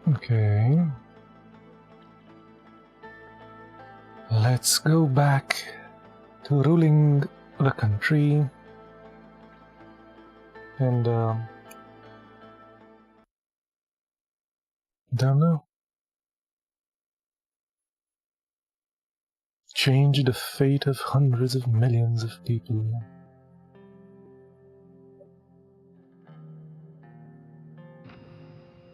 Okay. Let's go back to ruling the country. And, don't know. Change the fate of hundreds of millions of people.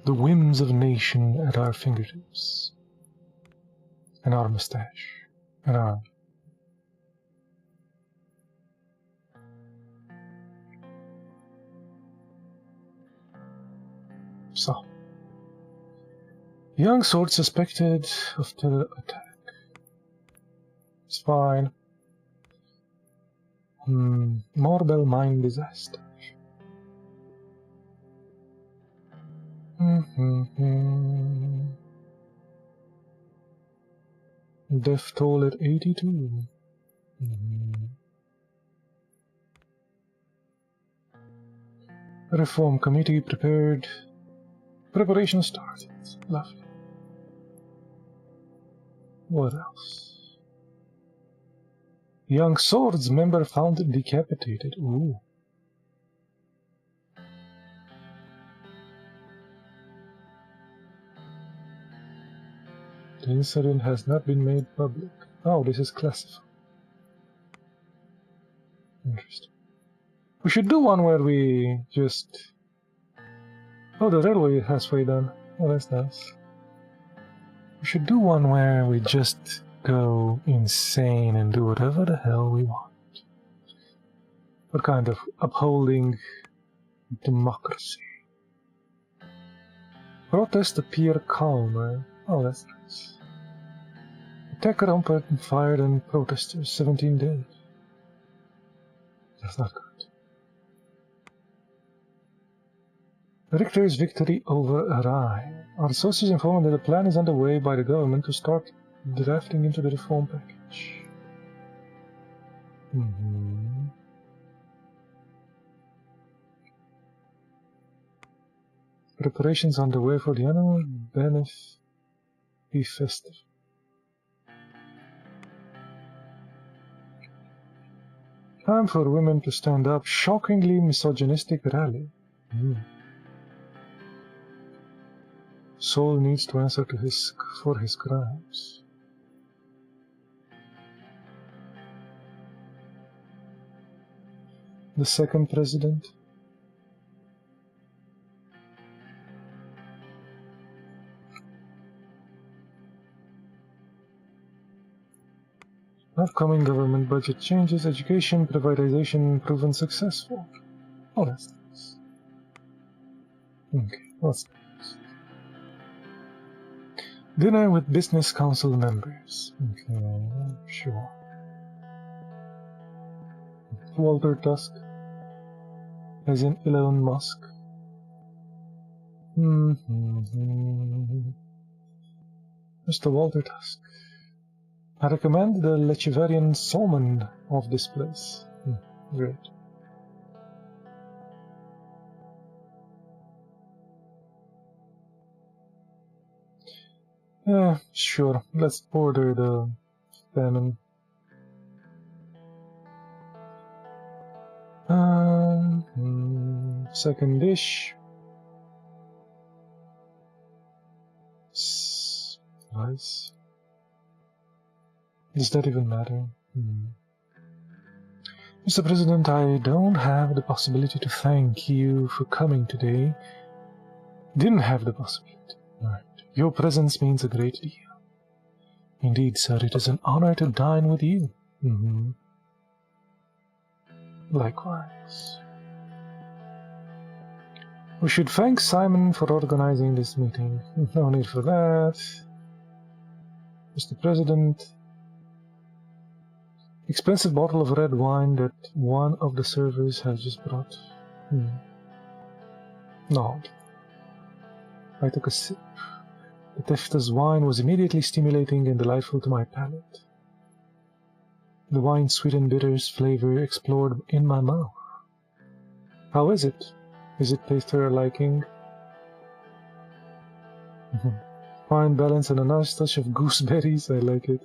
The whims of a nation at our fingertips. And our mustache. And our... So. Young sword suspected of terror attack. It's fine. Morbel mine disaster. Death toll at 82. Reform committee prepared. Preparation started. Lovely. What else? Young swords member found decapitated. Ooh. The incident has not been made public. Oh, this is classified. Interesting. We should do one where we just... Oh, the railway has halfway done. Oh, that's nice. We should do one where we just go insane and do whatever the hell we want. What kind of upholding democracy? Protests appear calmer. Oh, that's nice. Attacker rampart and fired on protesters. 17 days. That's not good. Richter's victory over Rai. Our sources inform that a plan is underway by the government to start drafting into the reform package. Preparations underway for the annual Benef Festival. Time for women to stand up. Shockingly misogynistic rally. Saul needs to answer for his crimes. The second president. Upcoming government budget changes, education, privatization proven successful. Oh, that's nice. Okay, what's next? Dinner with business council members. Okay, sure. Walter Tusk. As in Elon Musk. Mr. Walter Tusk. I recommend the Lechiverian salmon of this place. Great. Yeah, sure. Let's order the salmon. Second dish. Rice. Does that even matter? Mr. President, I don't have the possibility to thank you for coming today. Didn't have the possibility. Right. Your presence means a great deal. Indeed, sir, it is an honor to dine with you. Likewise. We should thank Simon for organizing this meeting. No need for that. Mr. President, expensive bottle of red wine that one of the servers has just brought. Nod. I took a sip. The Tefta's wine was immediately stimulating and delightful to my palate. The wine's sweet and bitter flavor explored in my mouth. How is it? Is it taste to your liking? Fine balance and a nice touch of gooseberries, I like it.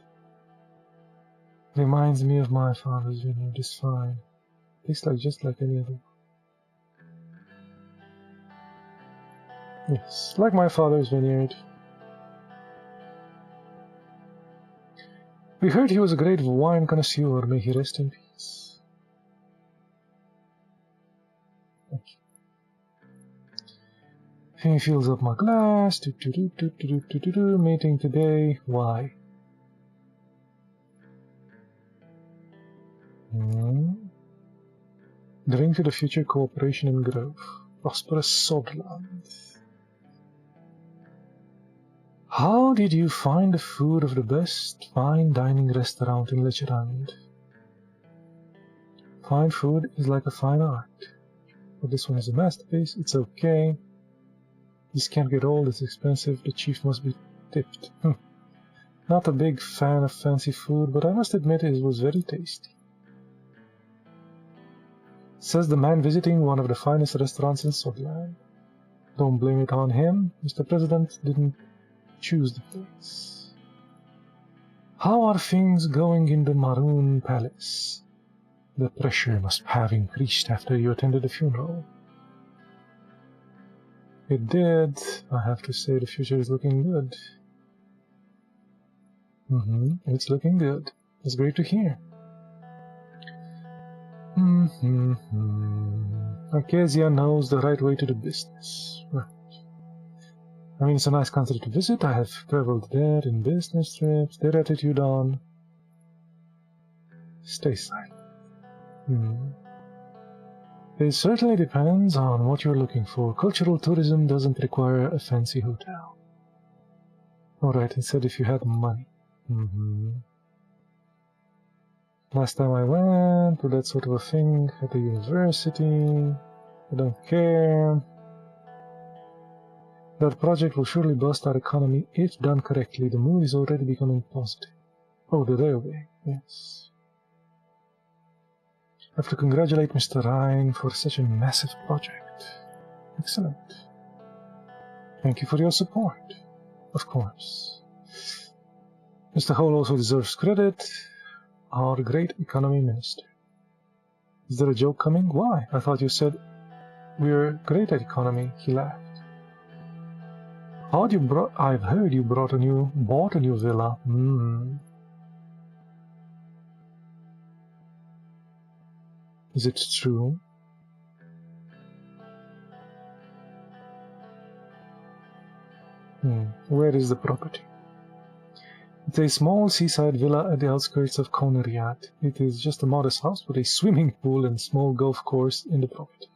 Reminds me of my father's vineyard, it's fine. Tastes just like any other. Yes, like my father's vineyard. We heard he was a great wine connoisseur, may he rest in peace. Thank you. He fills up my glass. Meeting today. Why? Drink to the future cooperation and growth. Prosperous Sodland. How did you find the food of the best fine dining restaurant in Lecherand? Fine food is like a fine art. But this one is a masterpiece. It's okay. This can't get old, it's expensive, the chief must be tipped. Not a big fan of fancy food, but I must admit it was very tasty. Says the man visiting one of the finest restaurants in Sodland. Don't blame it on him, Mr. President didn't choose the place. How are things going in the Maroon Palace? The pressure must have increased after you attended the funeral. It did. I have to say the future is looking good. It's looking good. It's great to hear. Arcasia knows the right way to do business. Right. I mean, it's a nice country to visit. I have traveled there in business trips. Their attitude on... Stay silent. It certainly depends on what you're looking for. Cultural tourism doesn't require a fancy hotel. Alright, instead if you had money. Last time I went to that sort of a thing at the university. I don't care. That project will surely boost our economy if done correctly. The mood is already becoming positive. Oh, the railway, yes. I have to congratulate Mr. Ryan for such a massive project. Excellent. Thank you for your support. Of course. Mr. Hole also deserves credit. Our great economy minister. Is there a joke coming? Why? I thought you said we're great at economy. He laughed. I've heard you bought a new villa. Is it true? Where is the property? It's a small seaside villa at the outskirts of Konariat. It is just a modest house with a swimming pool and small golf course in the property.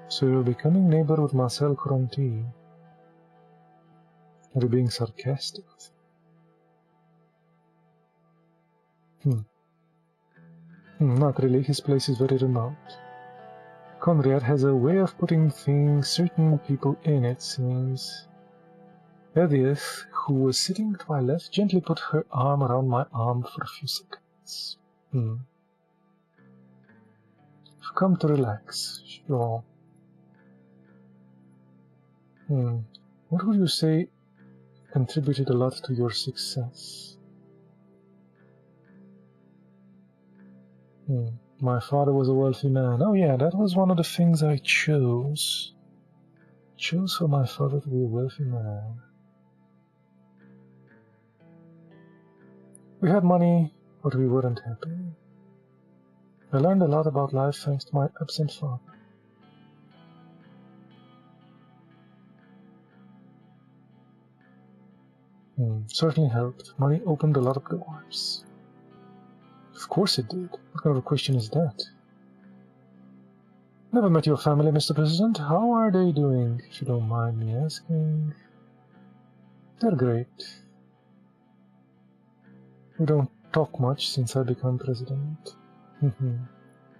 So you're becoming neighbor with Marcel Coranti. Are you being sarcastic? Not really. His place is very remote. Conrad has a way of putting certain people in, it seems. Edith, who was sitting to my left, gently put her arm around my arm for a few seconds. You've come to relax, sure. What would you say contributed a lot to your success? My father was a wealthy man. Oh yeah, that was one of the things I chose. Chose for my father to be a wealthy man. We had money, but we weren't happy. I learned a lot about life thanks to my absent father. Certainly helped. Money opened a lot of doors. Of course it did. What kind of a question is that? Never met your family, Mr. President. How are they doing, if you don't mind me asking? They're great. We don't talk much since I became president.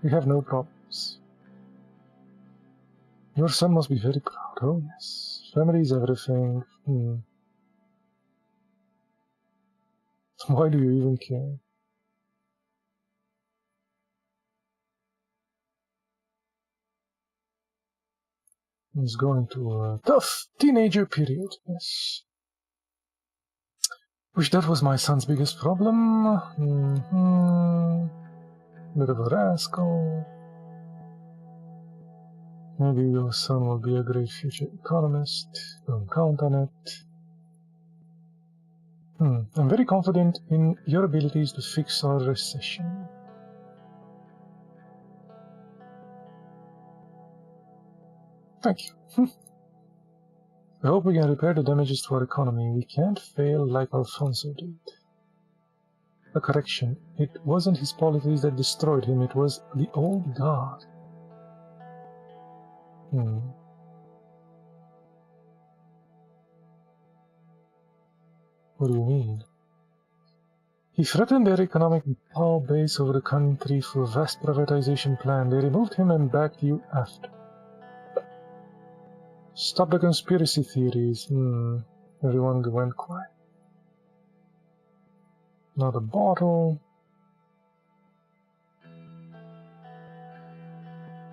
We have no problems. Your son must be very proud. Oh, yes. Family is everything. Why do you even care? He's going to a tough teenager period, yes. Wish that was my son's biggest problem. Bit of a rascal. Maybe your son will be a great future economist. Don't count on it. I'm very confident in your abilities to fix our recession. Thank you. I hope we can repair the damages to our economy. We can't fail like Alfonso did. A correction. It wasn't his policies that destroyed him, it was the old guard. What do you mean? He threatened their economic power base over the country for a vast privatization plan. They removed him and backed you after. Stop the conspiracy theories. Everyone went quiet. Not a bottle.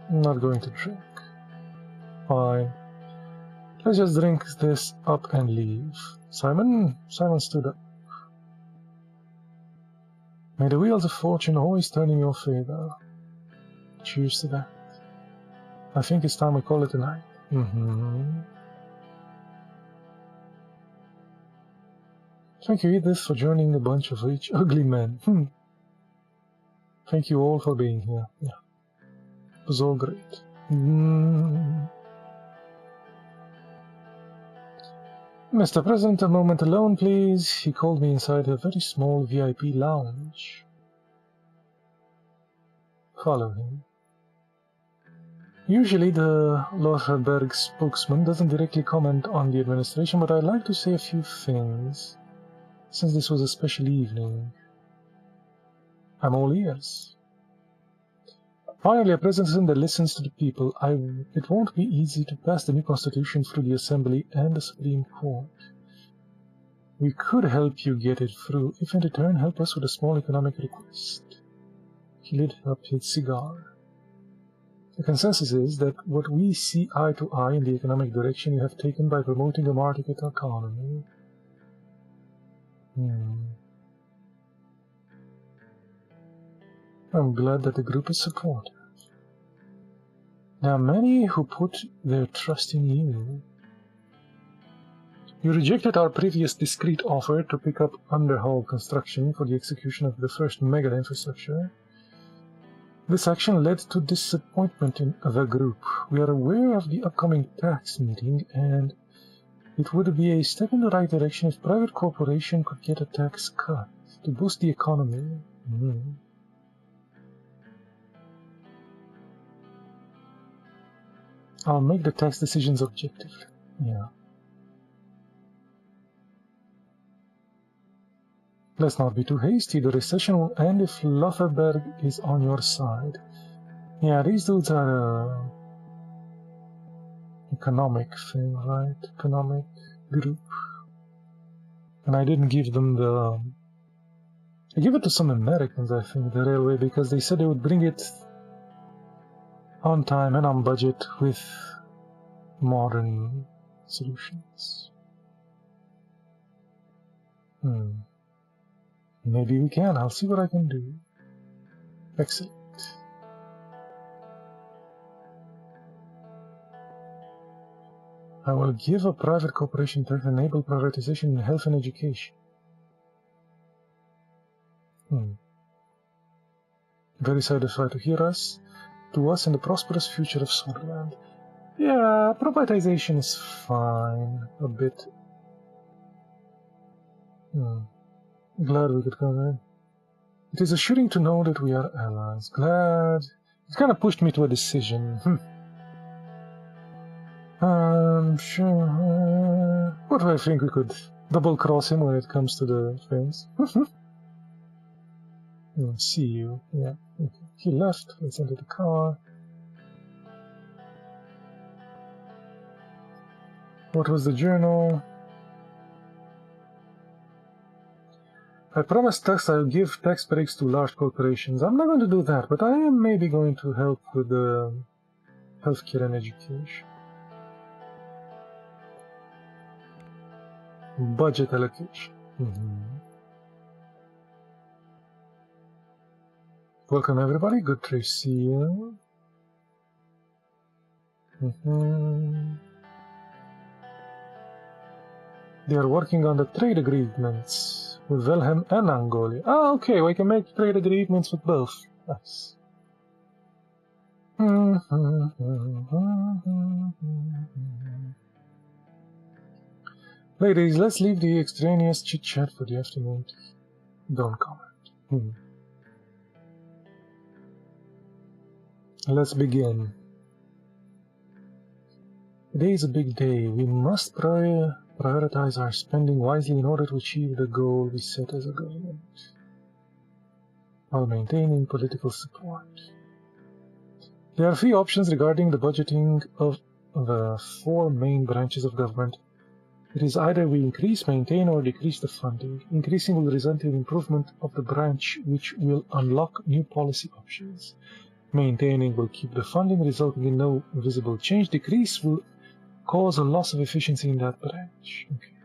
I'm not going to drink. Fine. Let's just drink this up and leave. Simon stood up. May the wheels of fortune always turn in your favor. Cheers to that. I think it's time we call it a night. Thank you, Edith, for joining a bunch of rich, ugly men. Thank you all for being here. Yeah. It was all great. Mr. President, a moment alone, please. He called me inside a very small VIP lounge. Follow him. Usually the Lotharberg spokesman doesn't directly comment on the administration, but I'd like to say a few things, since this was a special evening. I'm all ears. Finally, a president that listens to the people. It won't be easy to pass the new constitution through the Assembly and the Supreme Court. We could help you get it through, if in return help us with a small economic request. He lit up his cigar. The consensus is that what we see eye to eye in the economic direction you have taken by promoting a market economy. I'm glad that the group is supportive. There are many who put their trust in you. You rejected our previous discreet offer to pick up underhaul construction for the execution of the first mega infrastructure. This action led to disappointment in the group. We are aware of the upcoming tax meeting, and it would be a step in the right direction if private corporation could get a tax cut to boost the economy. I'll make the tax decisions objective. Yeah. Let's not be too hasty. The recession will end if Lotharberg is on your side. Yeah, these dudes are economic thing, right? Economic group. And I didn't give them the... I gave it to some Americans, I think, the railway, because they said they would bring it on time and on budget with modern solutions. Maybe we can. I'll see what I can do. Excellent. I will give a private corporation to enable privatization in health and education. Very satisfied to hear us. To us in the prosperous future of Suzerain. Yeah, privatization is fine. A bit. Glad we could come in. It is assuring to know that we are allies. Glad. It kind of pushed me to a decision. I'm sure. What do I think we could double cross him when it comes to the things? See you. Yeah. Okay. He left. Let's enter the car. What was the journal? I promised tax I'll give tax breaks to large corporations. I'm not going to do that, but I am maybe going to help with the healthcare and education. Budget allocation. Welcome everybody, good to see you. They are working on the trade agreements with Wilhelm and Angola. Ah, okay, we can make trade agreements with both. Nice. Ladies, let's leave the extraneous chit-chat for the afternoon. Don't comment. Let's begin. Today is a big day. We must prioritize our spending wisely in order to achieve the goal we set as a government, while maintaining political support. There are 3 options regarding the budgeting of the 4 main branches of government. It is either we increase, maintain, or decrease the funding. Increasing will result in improvement of the branch, which will unlock new policy options. Maintaining will keep the funding, resulting in no visible change. Decrease will cause a loss of efficiency in that branch. Okay.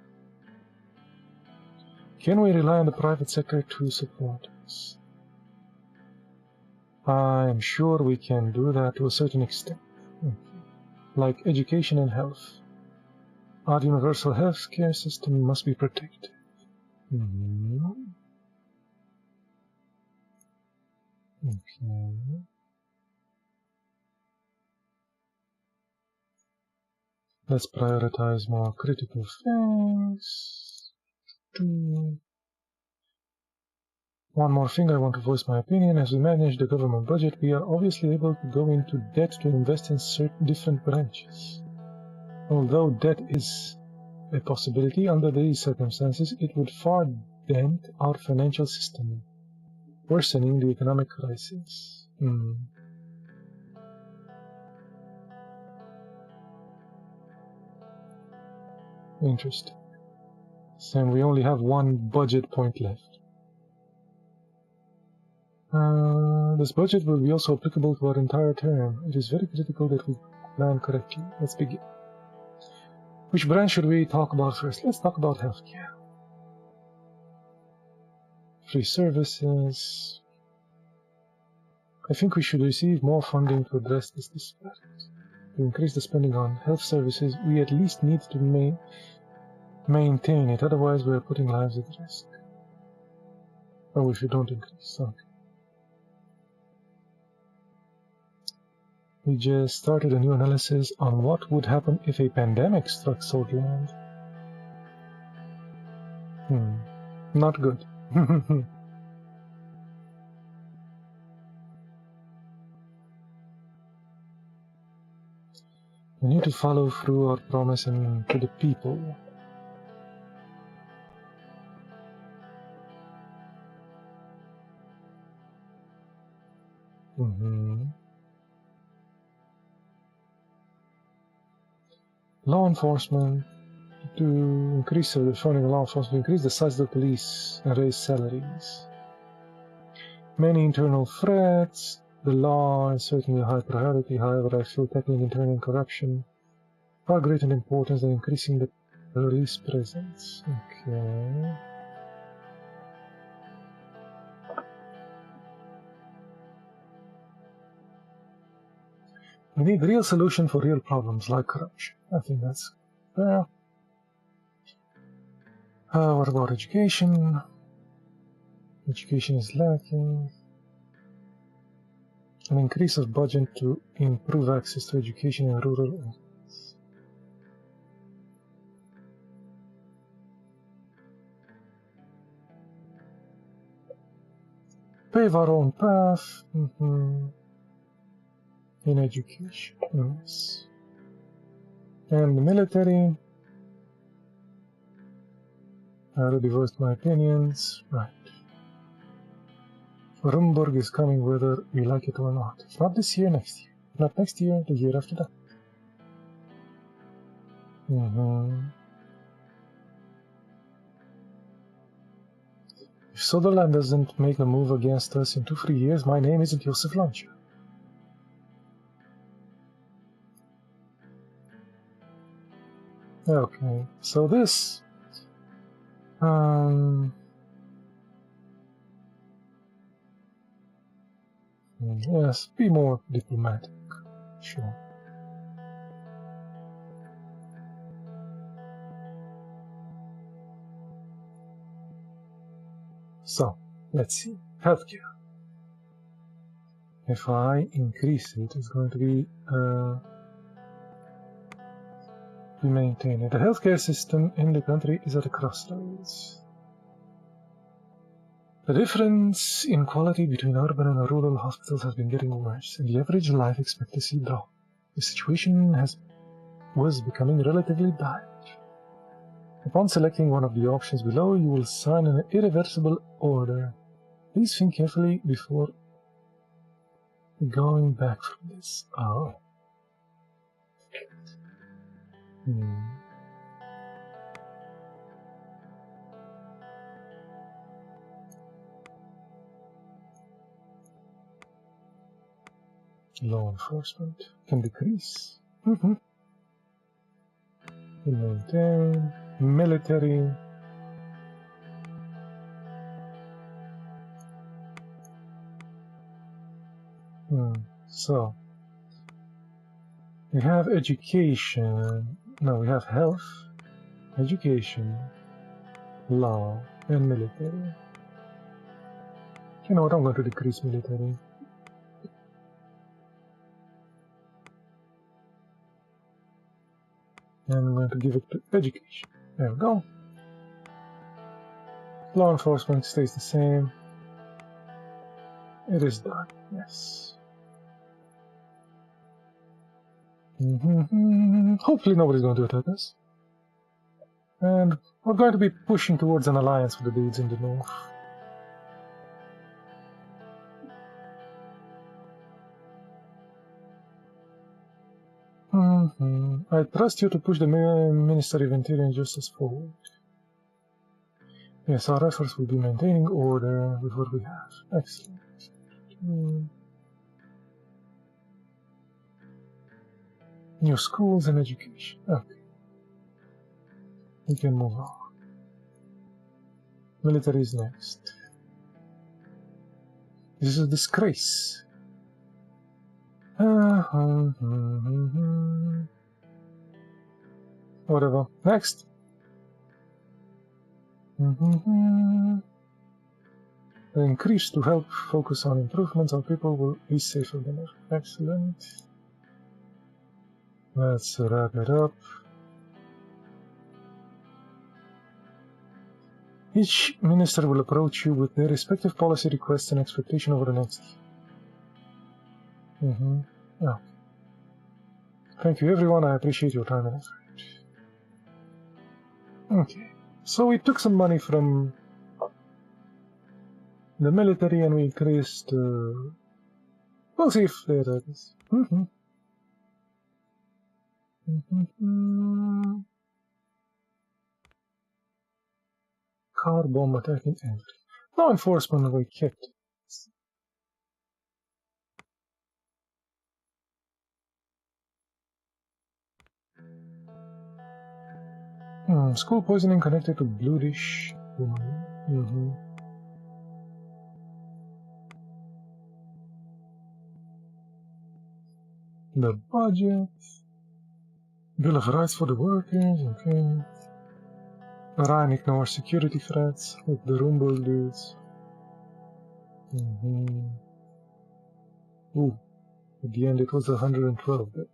Can we rely on the private sector to support us? I'm sure we can do that to a certain extent. Like education and health. Our universal health care system must be protected. Okay. Let's prioritize more critical things. One more thing, I want to voice my opinion. As we manage the government budget, we are obviously able to go into debt to invest in certain different branches. Although debt is a possibility under these circumstances, it would far dent our financial system, worsening the economic crisis. Interesting. So we only have 1 budget point left. This budget will be also applicable to our entire term. It is very critical that we plan correctly. Let's begin. Which branch should we talk about first? Let's talk about healthcare. Free services. I think we should receive more funding to address this disparity. To increase the spending on health services, we at least need to maintain it, otherwise we are putting lives at risk. Oh, if you don't increase, okay. We just started a new analysis on what would happen if a pandemic struck Suzerain. Not good. We need to follow through our promise to the people. Law enforcement. To increase the funding of law enforcement, increase the size of the police and raise salaries. Many internal threats. The law is certainly a high priority, however, I feel tackling internal corruption far greater importance than increasing the police presence. Okay. We need real solution for real problems like corruption. I think that's fair. What about education? Education is lacking. An increase of budget to improve access to education in rural areas. Pave our own path. In education, yes. And the military. I already voiced my opinions. Right. Rumburg is coming whether we like it or not. If not this year, next year. If not next year, the year after that. If Sutherland doesn't make a move against us in 2-3 years, my name isn't Joseph Launcher. Okay, so this... yes, be more diplomatic. Sure. So, let's see. Healthcare. If I increase it, it's going to be... we maintain it. The healthcare system in the country is at a crossroads. The difference in quality between urban and rural hospitals has been getting worse, and the average life expectancy dropped. The situation was becoming relatively bad. Upon selecting one of the options below, you will sign an irreversible order. Please think carefully before going back from this. Oh. Law enforcement can decrease. Maintain. Military. So we have education. No, we have health, education, law, and military. You know what? I'm going to decrease military. And I'm going to give it to education. There we go. Law enforcement stays the same. It is done, yes. Hopefully nobody's going to attack us. And we're going to be pushing towards an alliance with the dudes in the north. I trust you to push the Ministry of Interior and Justice forward. Yes, our efforts will be maintaining order with what we have. Excellent. New schools and education. Okay. We can move on. Military is next. This is a disgrace. Whatever. Next. Increase to help focus on improvements, our people will be safer than ever. Excellent. Let's wrap it up. Each minister will approach you with their respective policy requests and expectation over the next year. Yeah. Thank you everyone, I appreciate your time and effort. Okay, so we took some money from the military and we increased... we'll see if there it is. Car bomb attacking entry. No enforcement were kept. School poisoning connected to bluish woman. The budget. Bill of Rights for the workers, okay. Ryan ignores security threats, like the Rumble dudes. Ooh, at the end it was 112 bit.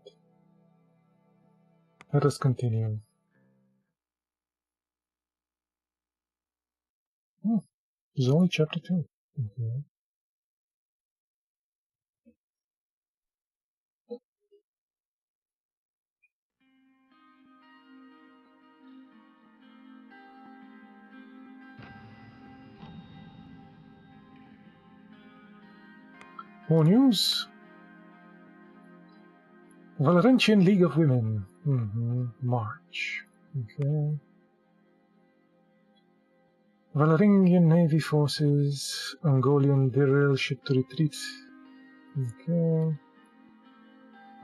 Let us continue. It's only chapter 2. More news. Valorentian League of Women. March. Okay. Valoringian Navy forces, Angolian derail ship to retreat. Okay.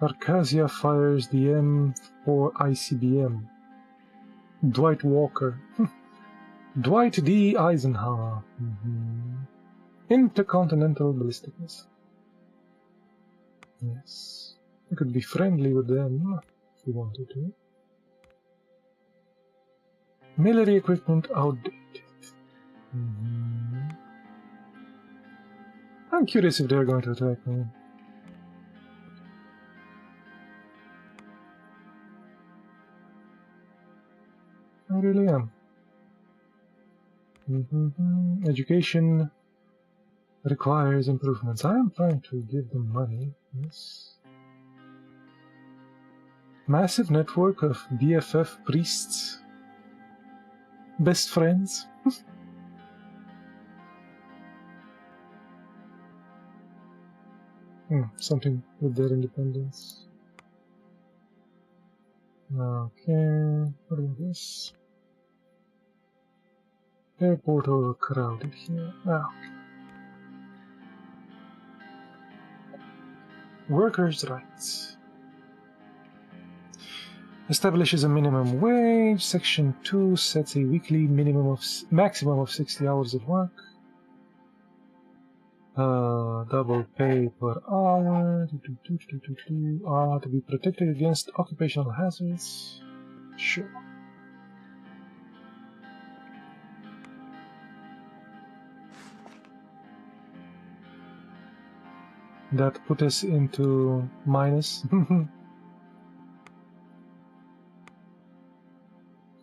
Arcasia fires the M4 ICBM. Dwight Walker. Dwight D. Eisenhower. Intercontinental ballistic missile. Yes. We could be friendly with them if we wanted to. Military equipment outdated. I'm curious if they're going to attack me. I really am. Education requires improvements. I am trying to give them money. Yes. Massive network of BFF priests. Best friends. Something with their independence. Okay, what about this? Airport overcrowded here. Workers' rights. Establishes a minimum wage. Section 2 sets a weekly maximum of 60 hours of work. Double pay per hour. To be protected against occupational hazards. Sure. That put us into minus.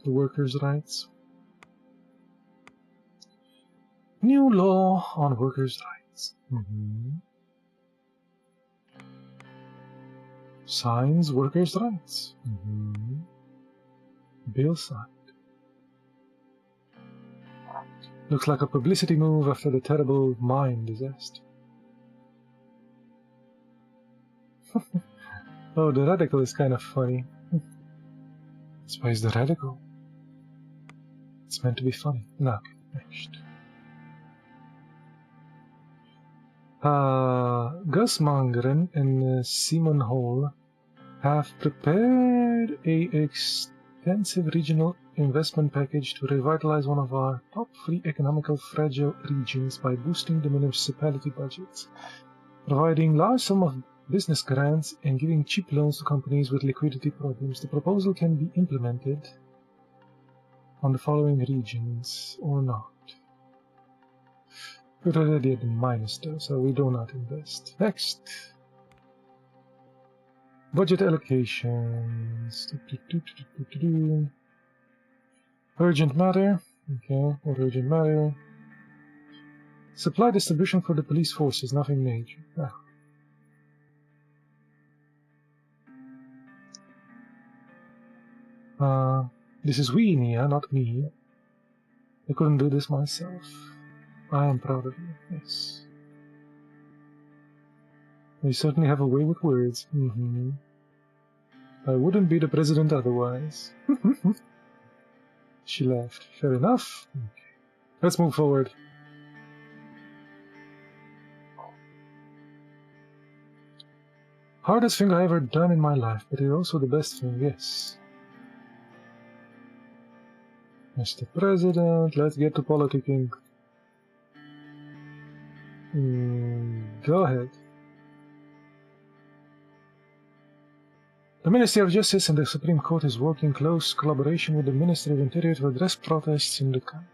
The workers' rights. New law on workers' rights. Signs workers' rights. Bill signed. Looks like a publicity move after the terrible mine disaster. Oh, the radical is kind of funny. That's why he's the radical. It's meant to be funny. No, next. Gus Mangren and Simon Hall have prepared a extensive regional investment package to revitalize one of our top 3 economically fragile regions by boosting the municipality budgets, providing large sums of business grants, and giving cheap loans to companies with liquidity problems. The proposal can be implemented on the following regions or not. We're already at the minus though, so we do not invest. Next. Budget allocations. Urgent matter. Okay, what urgent matter? Supply distribution for the police forces, nothing major. This is we, Nia, not me. I couldn't do this myself. I am proud of you, yes. You certainly have a way with words. I wouldn't be the president otherwise. She laughed. Fair enough. Okay. Let's move forward. Hardest thing I ever done in my life, but it's also the best thing, yes. Mr. President, let's get to politicking. Go ahead. The Ministry of Justice and the Supreme Court is working in close collaboration with the Ministry of Interior to address protests in the country.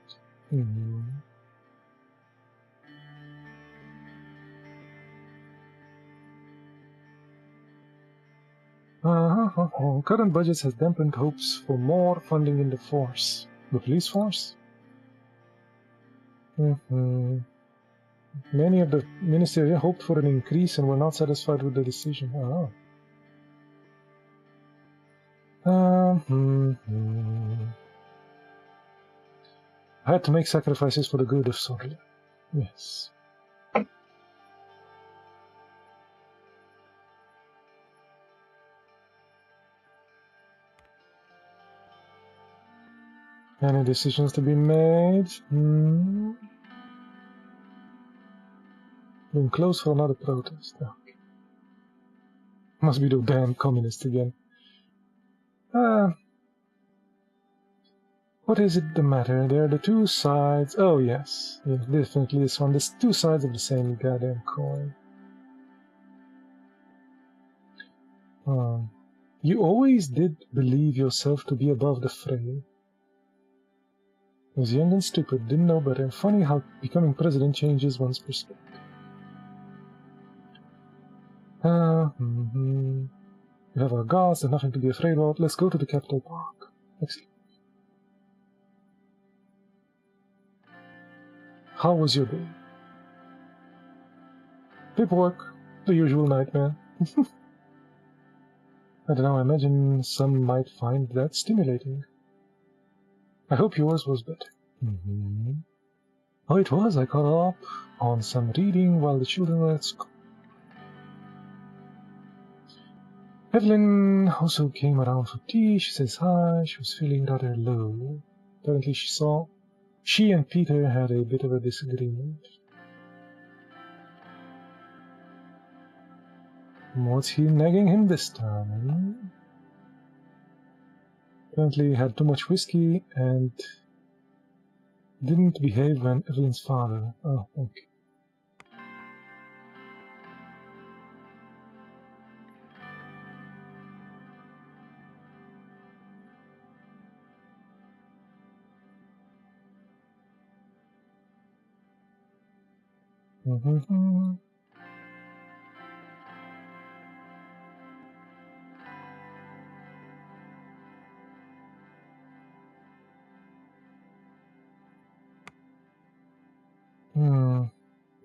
Current budgets has dampened hopes for more funding in the force. The police force? Many of the ministry hoped for an increase and were not satisfied with the decision. I had to make sacrifices for the good of Suzerain. Yes. Any decisions to be made? Been closed for another protest. Okay. Must be the damn communists again. What is it the matter? There are the two sides. Oh yes, definitely this one. There's two sides of the same goddamn coin. You always did believe yourself to be above the fray. Was young and stupid, didn't know better. Funny how becoming president changes one's perspective. We have our guards, there's nothing to be afraid of. Let's go to the Capitol Park. Excellent. How was your day? Paperwork, the usual nightmare. I don't know, I imagine some might find that stimulating. I hope yours was better. Oh, it was. I caught up on some reading while the children were at school. Evelyn also came around for tea. She says hi. She was feeling rather low. Apparently she and Peter had a bit of a disagreement. What's he nagging him this time? Apparently he had too much whiskey and didn't behave when Evelyn's father... Oh, okay.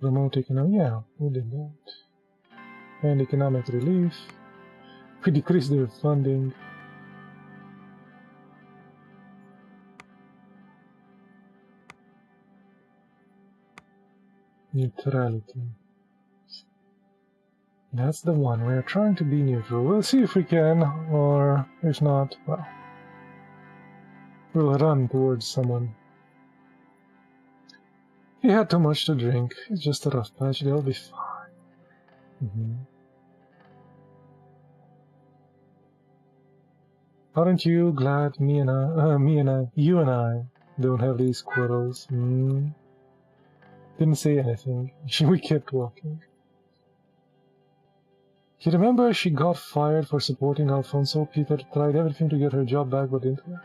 Remote economic, yeah, we did that. And economic relief. We decreased their funding. Neutrality. That's the one. We're trying to be neutral. We'll see if we can, or if not, well, we'll run towards someone. He had too much to drink. It's just a rough patch. They'll be fine. Aren't you glad you and I don't have these quarrels? Didn't say anything. We kept walking. You remember she got fired for supporting Alfonso? Peter tried everything to get her job back, but didn't work.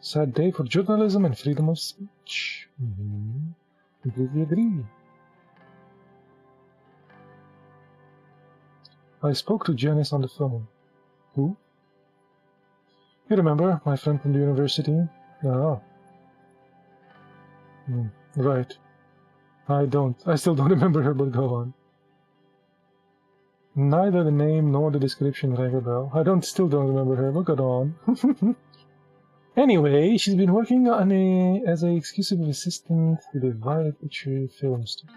Sad day for journalism and freedom of speech. Completely agree. I spoke to Janice on the phone. Who? You remember, my friend from the university? Oh. Right. I still don't remember her, but go on. Neither the name nor the description rang a bell. Still don't remember her, but go on. Anyway, she's been working on as an exclusive assistant with a Violet Picture film studio.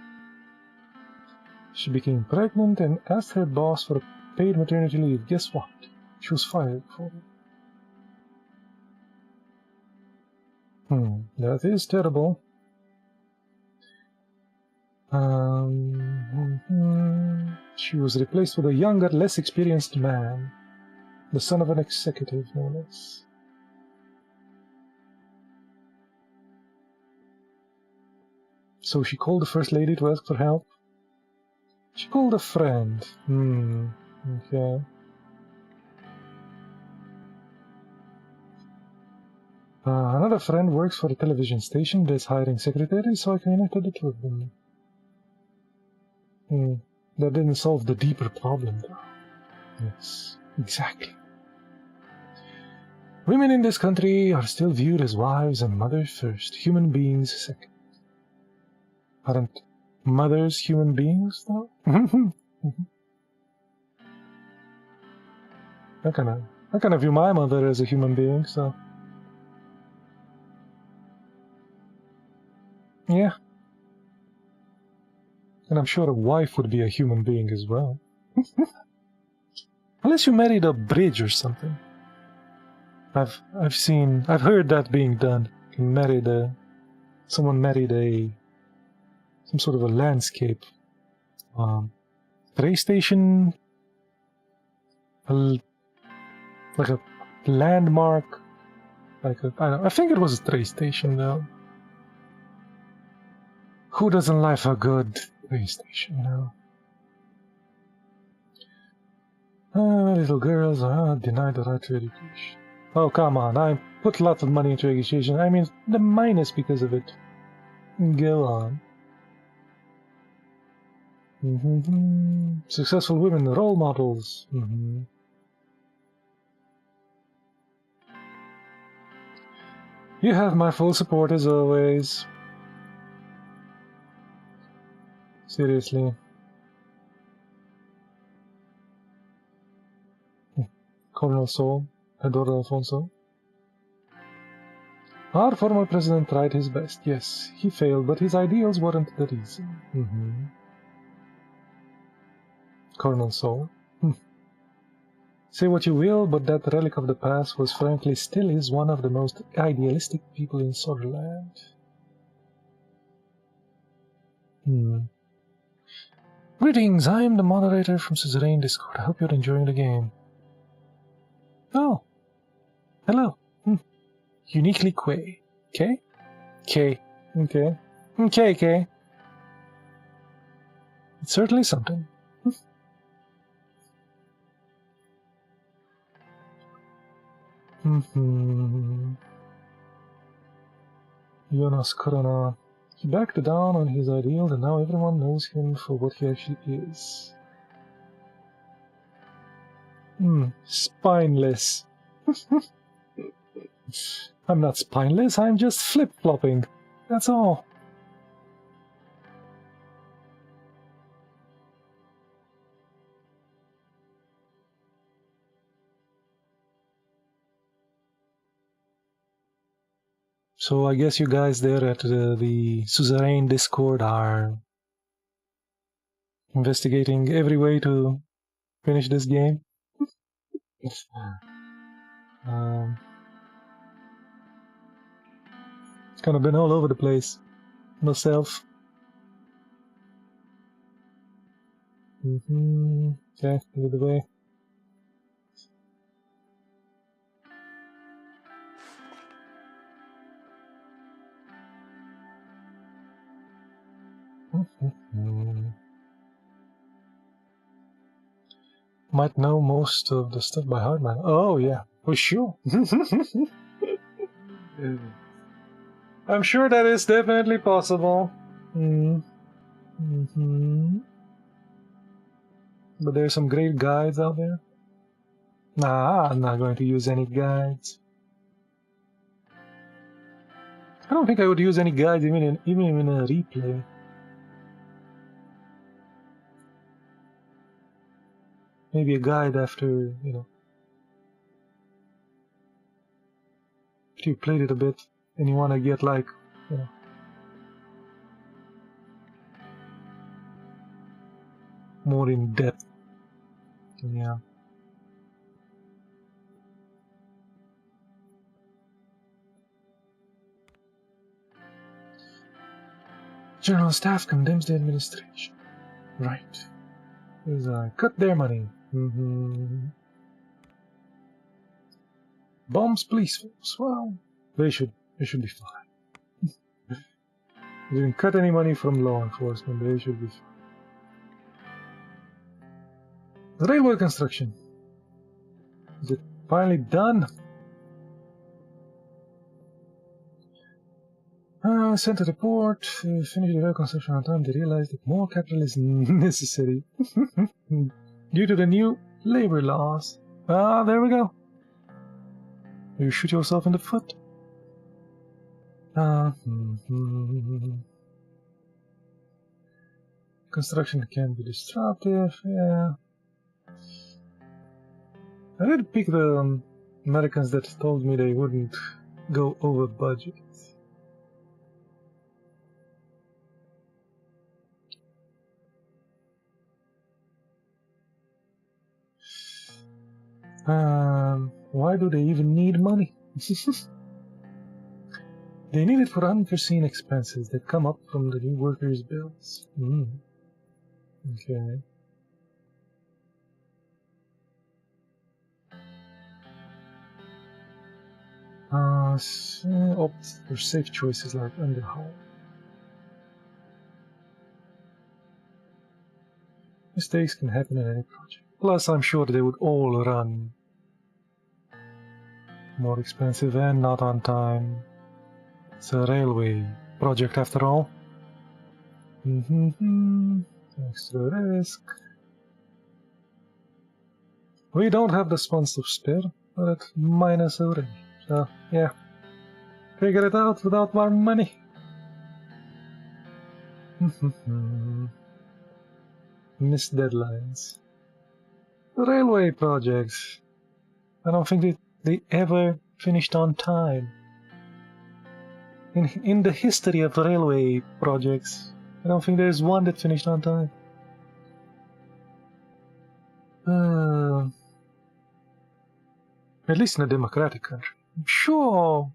She became pregnant and asked her boss for a paid maternity leave. Guess what? She was fired for it. That is terrible. She was replaced with a younger, less experienced man. The son of an executive, no less. So she called the First Lady to ask for help. She called a friend. Okay. Another friend works for a television station that's hiring secretaries, so I connected the two of them. That didn't solve the deeper problem, though. Yes, exactly. Women in this country are still viewed as wives and mothers first, human beings second. Aren't mothers human beings, though? I kind of view my mother as a human being, so... Yeah. And I'm sure a wife would be a human being as well. Unless you married a bridge or something. I've heard that being done. Someone married some sort of a landscape. Space station, like a landmark, I think it was a space station though. Who doesn't like a good space station, you know? Little girls are denied the right to education. Oh, come on, I put lots of money into education. I mean, the minus because of it. Go on. Successful women, role models. You have my full support as always. Seriously. Colonel Sol, Eduardo Alfonso. Our former president tried his best. Yes, he failed, but his ideals weren't the reason. Colonel Sol. Say what you will, but that relic of the past was frankly still is one of the most idealistic people in Sutherland. Greetings, I am the moderator from Suzerain Discord. I hope you're enjoying the game. Oh. Hello. Uniquely Quay. K? K. Okay. K. It's certainly something. Jonas Corona. He backed down on his ideals and now everyone knows him for what he actually is. Spineless. I'm not spineless, I'm just flip-flopping. That's all. So I guess you guys there at the Suzerain Discord are investigating every way to finish this game. It's kind of been all over the place myself. Okay, lead the way. Might know most of the stuff by heart, man. Oh yeah, for sure. I'm sure that is definitely possible. But there's some great guides out there. Nah, I'm not going to use any guides. I don't think I would use any guides even in a replay. Maybe a guide after, you know, if you played it a bit and you want to get like, you know, more in depth interesting, yeah. General Staff condemns the administration. Right. Cut their money. Bombs police force. Well, they should be fine. They didn't cut any money from law enforcement. They should be fine. The railway construction. Is it finally done? Sent a report. Finished the rail construction on time. They realized that more capital is necessary due to the new labor laws. Ah, there we go. You shoot yourself in the foot. Construction can be disruptive. Yeah. I did pick the Americans that told me they wouldn't go over budget. Why do they even need money? They need it for unforeseen expenses that come up from the new workers' bills. Okay. Opt for safe choices like underhaul. Mistakes can happen in any project. Plus, I'm sure they would all run more expensive and not on time. It's a railway project after all. Extra risk. We don't have the funds to spare, but it's minus already. So, yeah. Figure it out without more money. Missed deadlines. The railway projects. I don't think they ever finished on time. In the history of railway projects, I don't think there's one that finished on time. At least in a democratic country. Sure.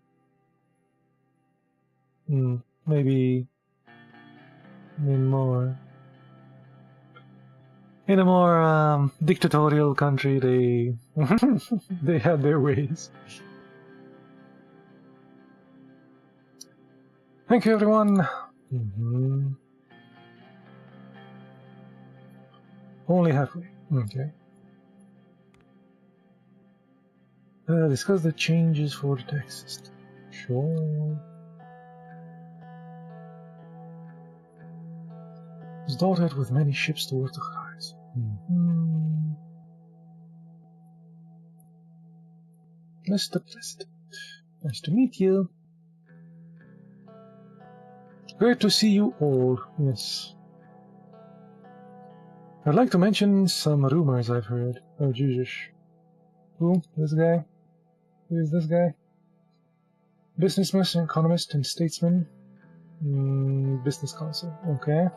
Maybe more. In a more dictatorial country, they had their ways. Thank you, everyone. Only halfway. Okay. Discuss the changes for the tax system. Sure. Is dotted with many ships towards the horizon. Mr. President, nice to meet you. Great to see you all. Yes. I'd like to mention some rumors I've heard. Oh, Jesus. Who? This guy? Who is this guy? Businessman, economist, and statesman. Business council. Okay.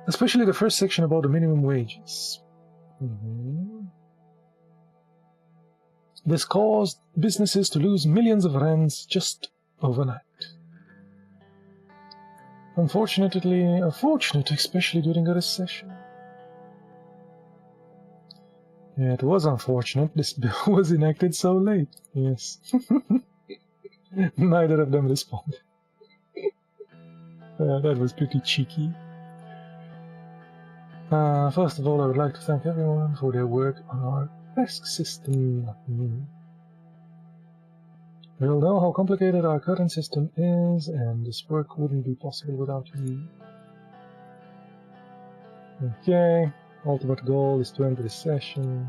Especially the first section about the minimum wages. This caused businesses to lose millions of rands just overnight. Unfortunate, especially during a recession. Yeah, it was unfortunate this bill was enacted so late. Yes. Neither of them responded. That was pretty cheeky. First of all, I would like to thank everyone for their work on our tax system. We all know how complicated our current system is, and this work wouldn't be possible without you. Okay, ultimate goal is to end the recession.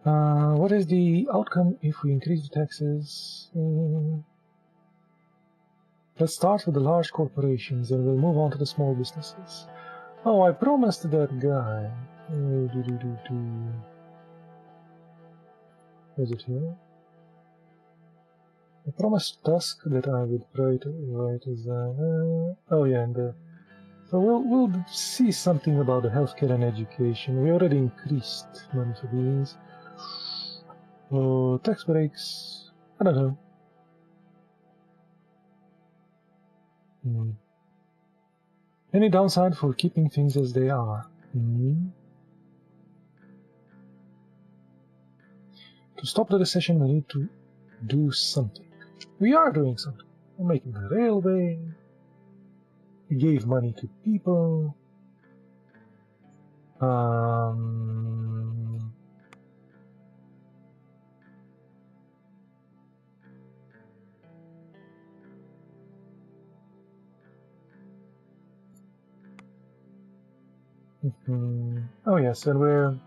What is the outcome if we increase the taxes? Let's start with the large corporations, and we'll move on to the small businesses. Oh, I promised that guy. Was it here? I promised Tusk that I would try to write his... oh yeah, and the So we'll see something about the healthcare and education. We already increased money for these. Tax breaks. I don't know. Any downside for keeping things as they are? To stop the recession, we need to do something. We are doing something. We're making a railway. We gave money to people. Oh yes, and we're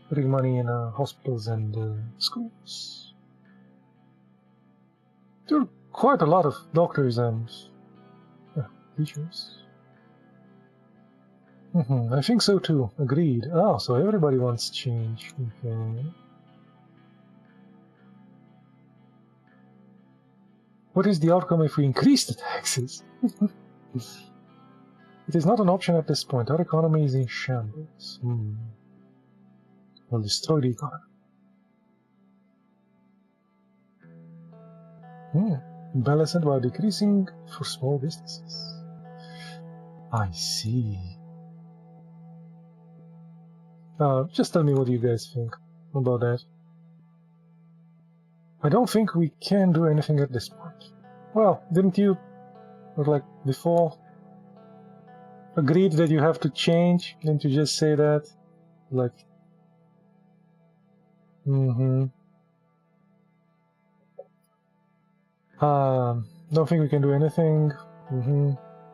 putting money in hospitals and schools. There are quite a lot of doctors and teachers. I think so too. Agreed. Oh, so everybody wants change. Okay. What is the outcome if we increase the taxes? It is not an option at this point. Our economy is in shambles. We'll destroy the economy. Balance it while decreasing for small businesses. I see. Just tell me what you guys think about that. I don't think we can do anything at this point. Well, didn't you, or like before, agreed that you have to change? Didn't you just say that? Like, don't think we can do anything.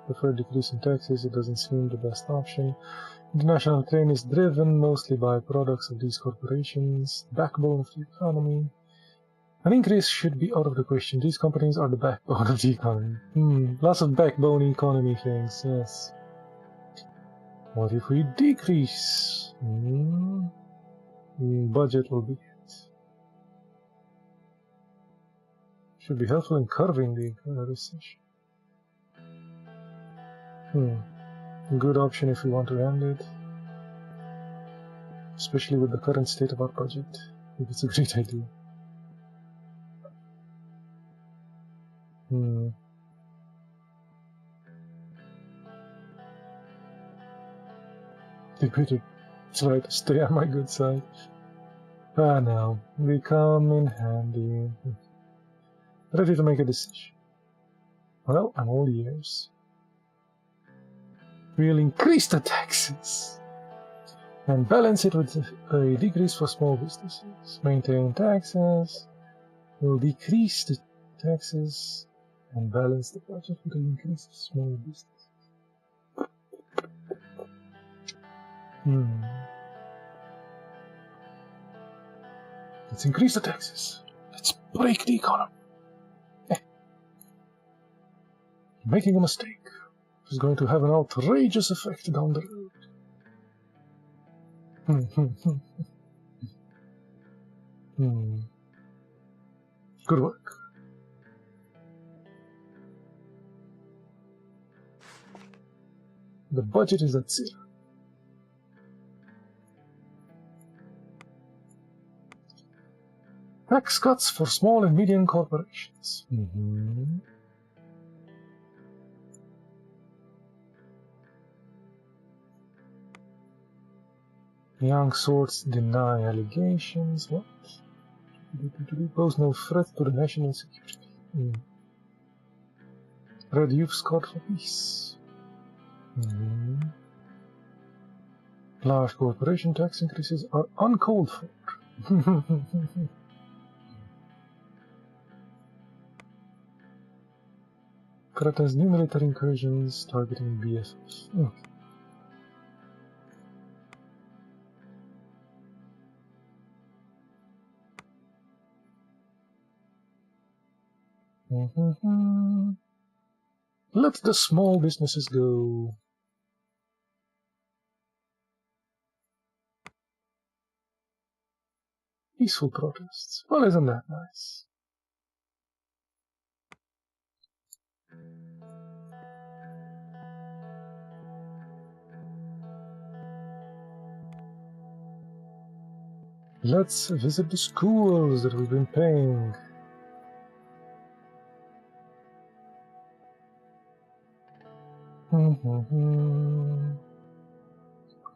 Prefer decreasing taxes. It doesn't seem the best option. International trade is driven mostly by products of these corporations, backbone of the economy. An increase should be out of the question. These companies are the backbone of the economy. Lots of backbone economy things, yes. What if we decrease? Budget will be it. Should be helpful in curbing the recession. Good option if we want to end it. Especially with the current state of our budget. I think it's a great idea. They better try to stay on my good side. Now, we come in handy. Ready to make a decision. Well, I'm all ears. We'll increase the taxes and balance it with a decrease for small businesses. Maintain taxes. We'll decrease the taxes and balance the budget with an increase of small business. Let's increase the taxes. Let's break the economy. Making a mistake is going to have an outrageous effect down the road. Good work. The budget is at 0. Tax cuts for small and medium corporations. Young sorts deny allegations. What? Pose no threat to the national security. Red Youth Squad for peace. Large corporation tax increases are uncalled for. Threatens new military incursions targeting BFF. Let the small businesses go. Peaceful protests. Well, isn't that nice? Let's visit the schools that we've been paying.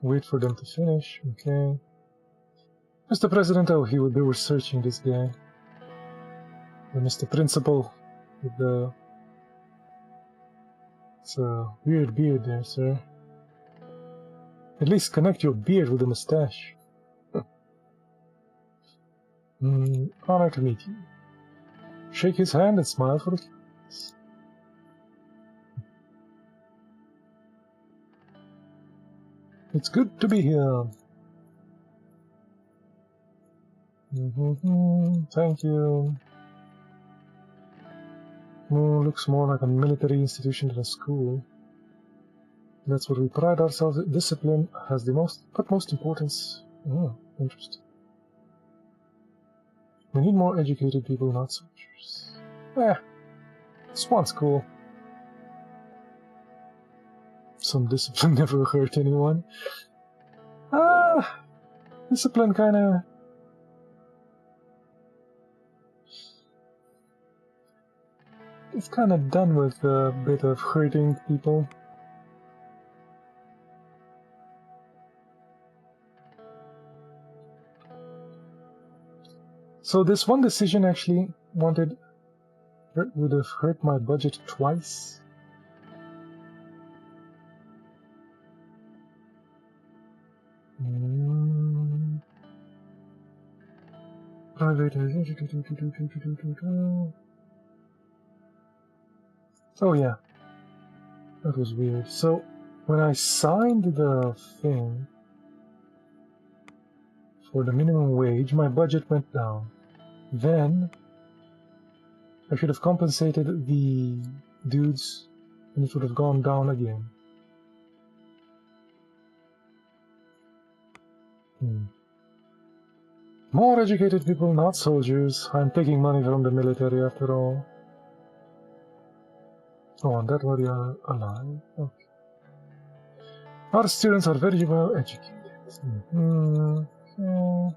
Wait for them to finish, okay. Mr. President, oh, they were searching this guy. The Mr. Principal with the... It's a weird beard there, sir. At least connect your beard with a mustache. Honor to meet you. Shake his hand and smile for the kids. It's good to be here. Thank you. Looks more like a military institution than a school. That's what we pride ourselves in. Discipline has the utmost importance. Interesting. We need more educated people, not soldiers. This one's cool. Some discipline never hurt anyone. Discipline kinda... It's kinda done with a bit of hurting people. So this one decision actually would have hurt my budget twice. Oh yeah, that was weird. So when I signed the thing for the minimum wage, my budget went down. Then I should have compensated the dudes and it would have gone down again. More educated people, not soldiers. I'm taking money from the military after all. Oh, and that why they are alive? Okay. Our students are very well educated. Okay.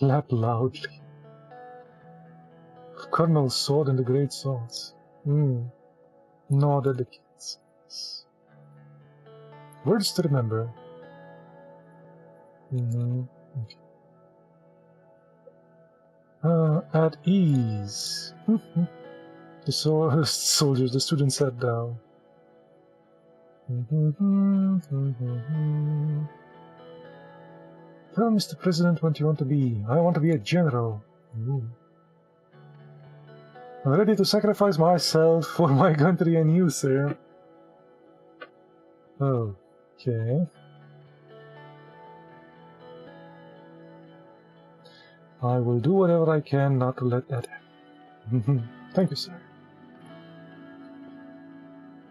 Laugh loudly. Colonel's sword and the great swords. Nodded the kids. Words to remember. Okay. At ease. The soldiers, the students sat down. Tell Mr. President what you want to be. I want to be a general. I'm ready to sacrifice myself for my country and you, sir. Okay. I will do whatever I can not to let that happen. Thank you, sir.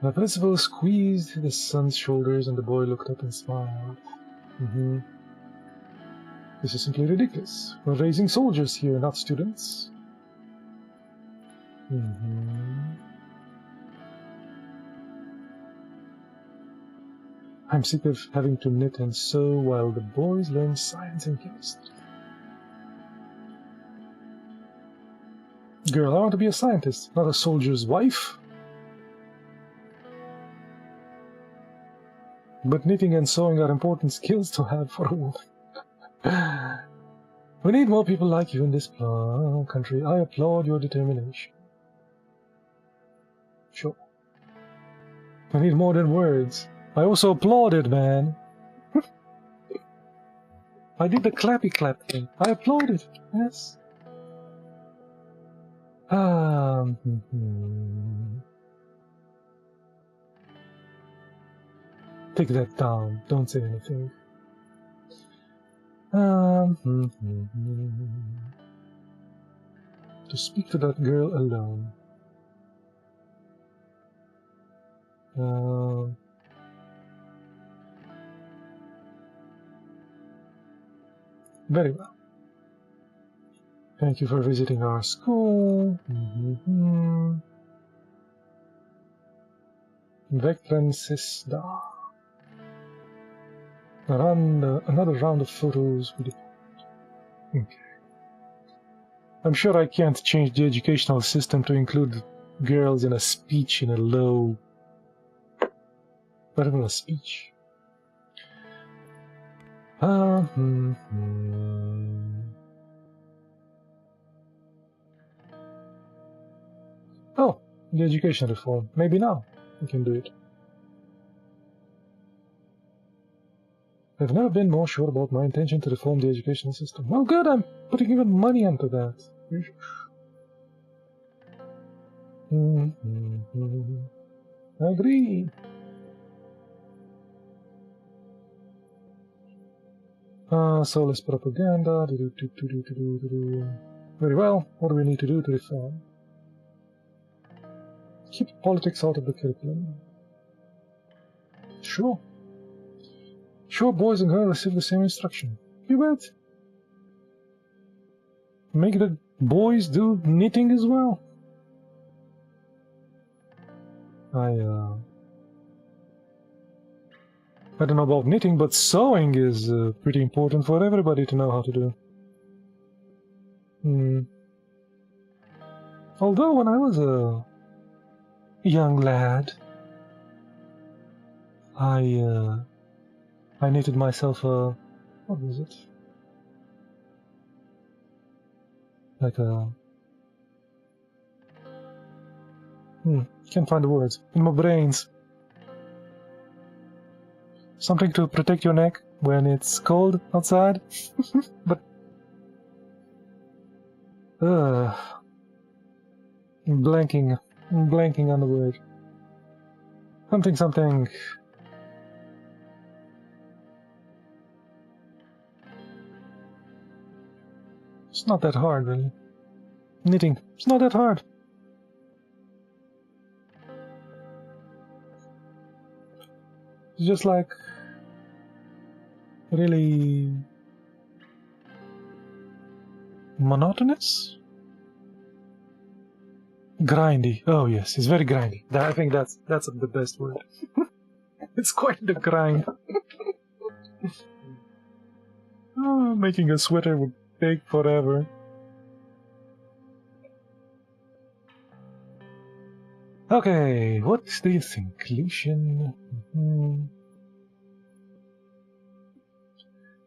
The principal squeezed his son's shoulders and the boy looked up and smiled. This is simply ridiculous. We're raising soldiers here, not students. I'm sick of having to knit and sew while the boys learn science and chemistry. Girl, I want to be a scientist, not a soldier's wife. But knitting and sewing are important skills to have for a woman. We need more people like you in this country. I applaud your determination. Sure. I need more than words. I also applauded, man. I did the clappy clap thing. I applauded. Yes. Take that down. Don't say anything. To speak to that girl alone. Very well. Thank you for visiting our school. Vectran Sisda. Another round of photos. Okay. I'm sure I can't change the educational system to include girls in a speech in a low... whatever a speech. Oh, the education reform. Maybe now we can do it. I've never been more sure about my intention to reform the educational system. Well, good, I'm putting even money into that. I agree. Soulless propaganda. Very well. What do we need to do to reform? Keep politics out of the curriculum. Sure. Sure, boys and girls receive the same instruction. You bet. Make the boys do knitting as well. I don't know about knitting, but sewing is pretty important for everybody to know how to do. Although when I was a young lad, I knitted myself a... what was it? Like a... can't find the words. In my brains. Something to protect your neck when it's cold outside. But... I'm blanking on the word. Something... It's not that hard, really. Knitting. It's not that hard. It's just like... really... monotonous? Grindy. Oh yes, it's very grindy. I think that's the best word. It's quite the grind. Making a sweater would take forever. Okay, what do you think, Lucian?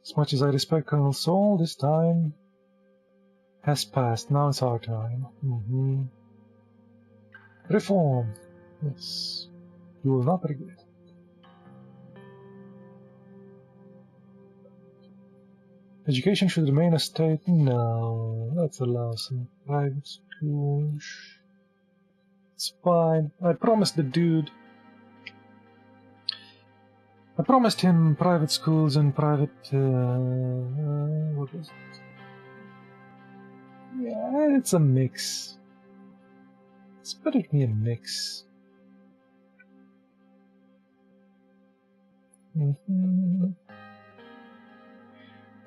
As much as I respect Colonel Saul, this time has passed. Now it's our time. Reform. Yes. You will not regret. Education should remain a state. No, let's allow some private schools. It's fine. I promised the dude. I promised him private schools and private. What was it? Yeah, it's a mix. It's better to be a mix.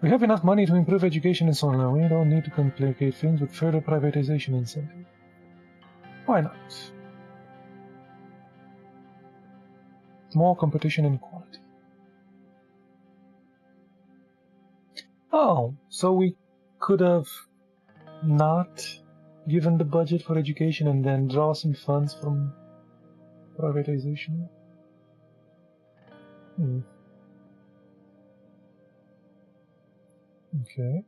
We have enough money to improve education in Solana. We don't need to complicate things with further privatization incentive. Why not? More competition and quality. Oh, so we could have not given the budget for education and then draw some funds from privatization? Okay.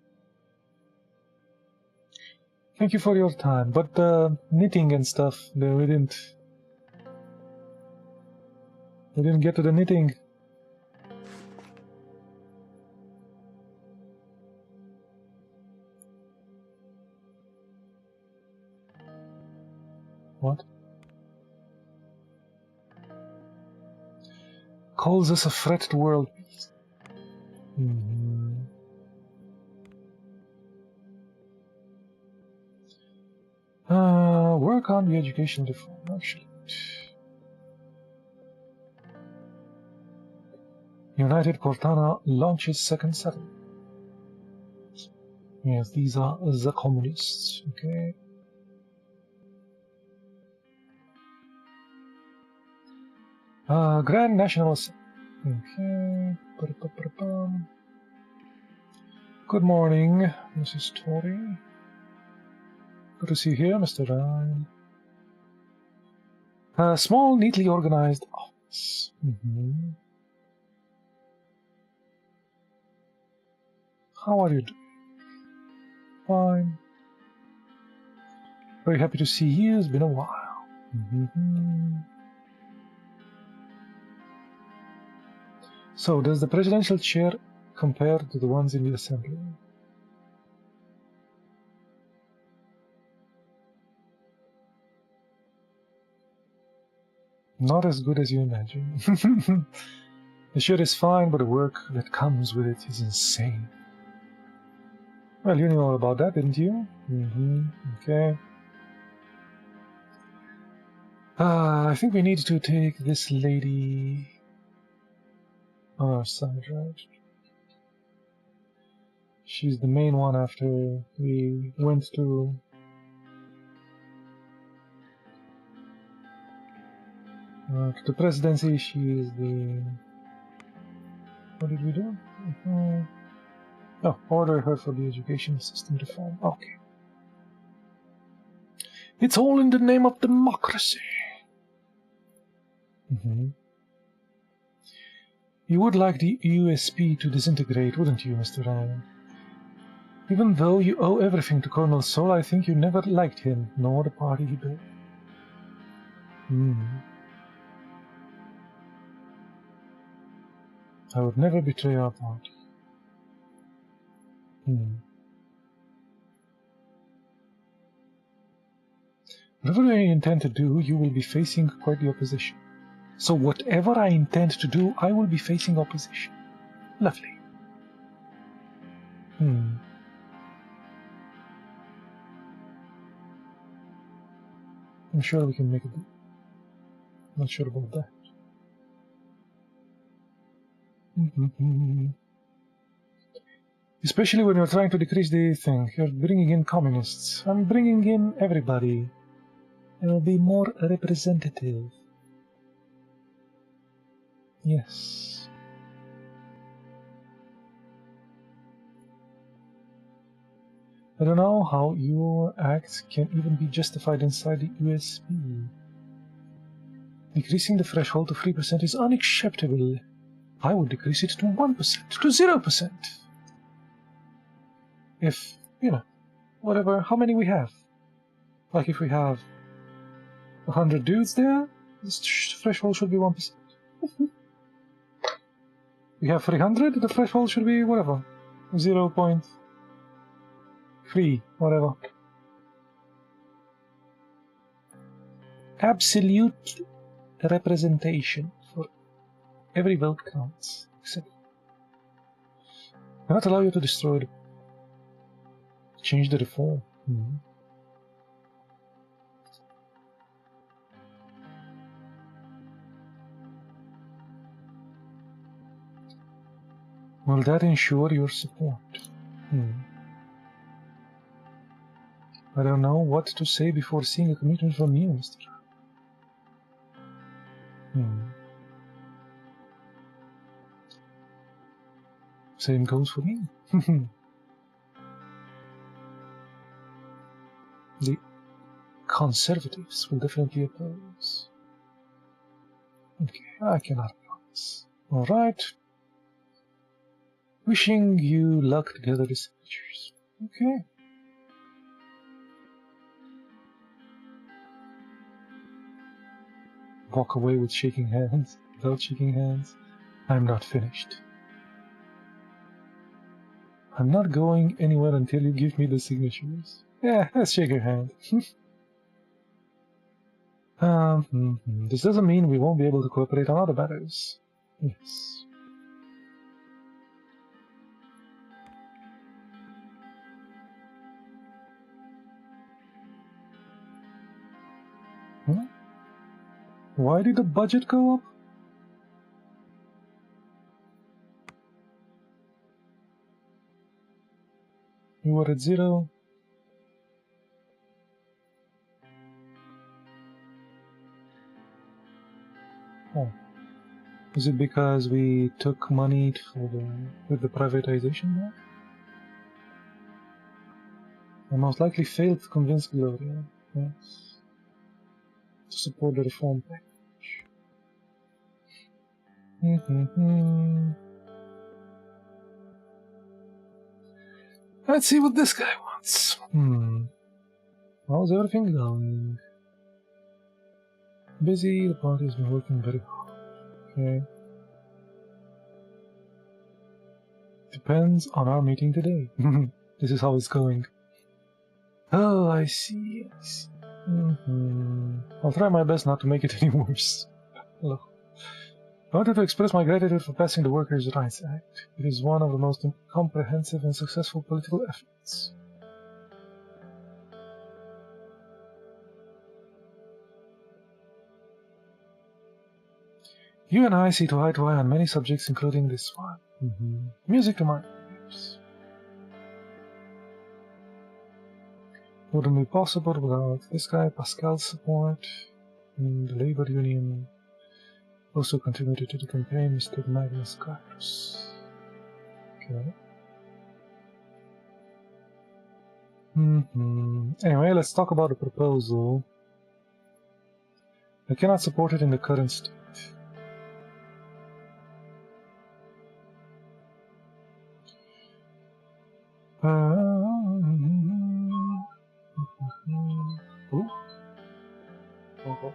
Thank you for your time, but knitting and stuff, we didn't get to the knitting. What? Calls us a threat to world peace. Work on the education reform, actually. United Cortana launches second settlement. Yes, these are the communists, okay. Grand National Assembly. Okay. Good morning, Mrs. Tory. Good to see you here, Mr. Ryan. A small, neatly organized office. How are you doing? Fine. Very happy to see you. It's been a while. So, does the presidential chair compare to the ones in the assembly? Not as good as you imagine. The chair is fine, but the work that comes with it is insane. Well, you knew all about that, didn't you? Okay. I think we need to take this lady on our side, right? She's the main one after we went to... to the presidency. She is the... What did we do? Oh, order her for the education system reform. Okay. It's all in the name of democracy. You would like the USP to disintegrate, wouldn't you, Mr. Ryan? Even though you owe everything to Colonel Sol, I think you never liked him, nor the party he built. I would never betray our party. Whatever I intend to do, you will be facing quite the opposition. So whatever I intend to do, I will be facing opposition. Lovely. I'm sure we can make it. Not sure about that. Especially when you're trying to decrease the thing. You're bringing in communists. I'm bringing in everybody. It will be more representative. Yes. I don't know how your acts can even be justified inside the USP. Decreasing the threshold to 3% is unacceptable. I would decrease it to 1%, to 0%. If, whatever, how many we have. Like if we have 100 dudes there, this threshold should be 1%. We have 300, the threshold should be whatever, 0.3, whatever. Absolute representation for every vote counts. Except, I cannot allow you to destroy the... change the reform. Will that ensure your support? I don't know what to say before seeing a commitment from you, Mr. Same goes for me. The conservatives will definitely oppose. Okay, I cannot promise. Alright. Wishing you luck to gather the signatures. Okay. Walk away with shaking hands. Without shaking hands. I'm not finished. I'm not going anywhere until you give me the signatures. Yeah, let's shake your hand. This doesn't mean we won't be able to cooperate on other matters. Yes. Why did the budget go up? You were at 0. Oh. Is it because we took money with the privatization there? I most likely failed to convince Gloria, yes, to support the reform package. Let's see what this guy wants. How's everything going? Busy, the party's been working very hard. Okay. Depends on our meeting today. This is how it's going. Oh, I see. I'll try my best not to make it any worse. Hello. I wanted to express my gratitude for passing the Workers' Rights Act. It is one of the most comprehensive and successful political efforts. You and I see eye to eye on many subjects, including this one. Music to my ears. Wouldn't be possible without this guy, Pascal's support, and the labor union also contributed to the campaign, Mr. Magnus Carlos. Okay. Anyway, let's talk about the proposal. I cannot support it in the current state. Okay.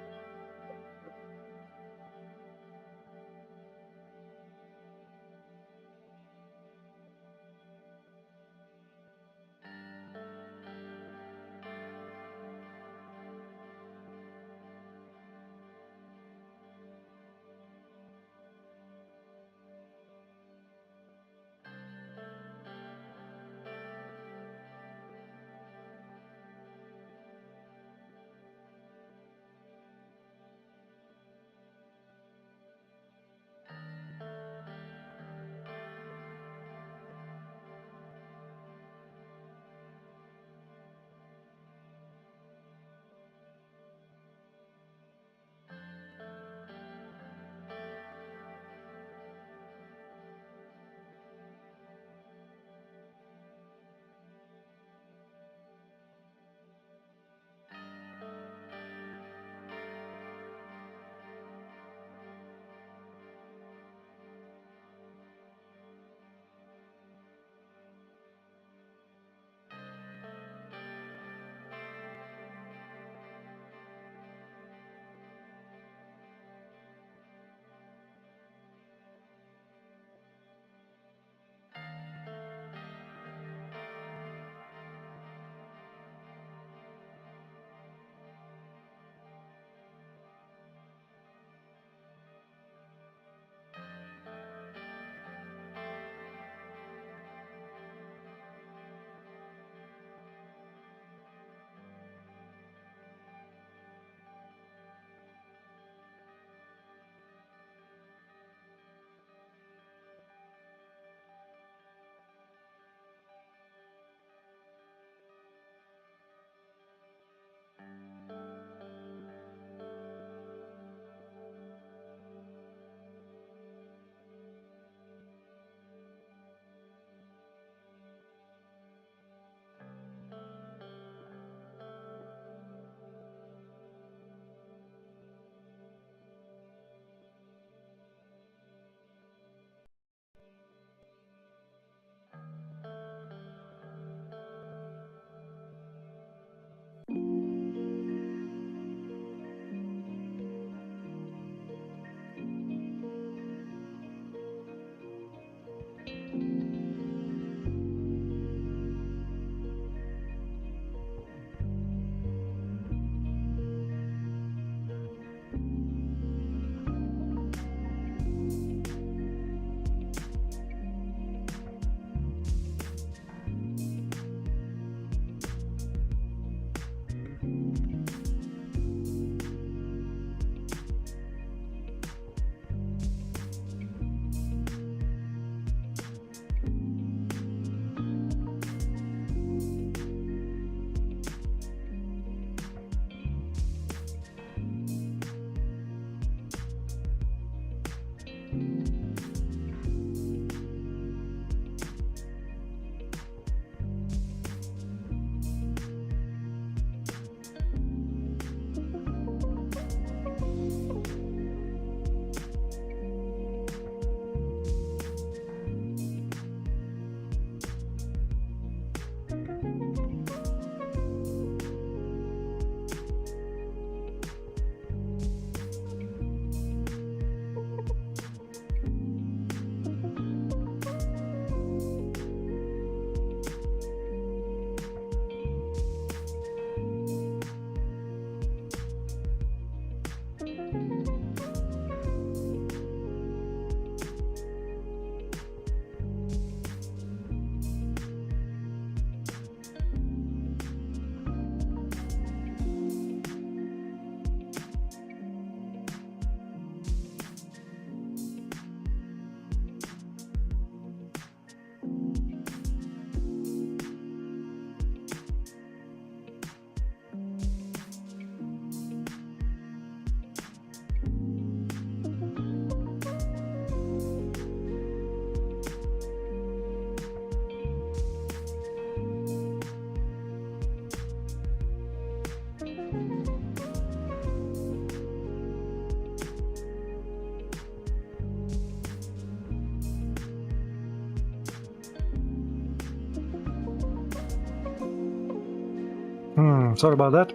Sorry about that.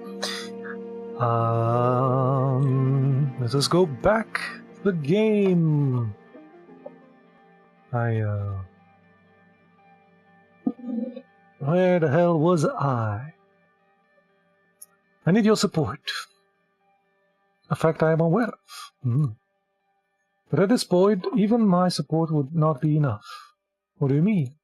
Let us go back to the game. Where the hell was I? I need your support. A fact I am aware of. But at this point, even my support would not be enough. What do you mean?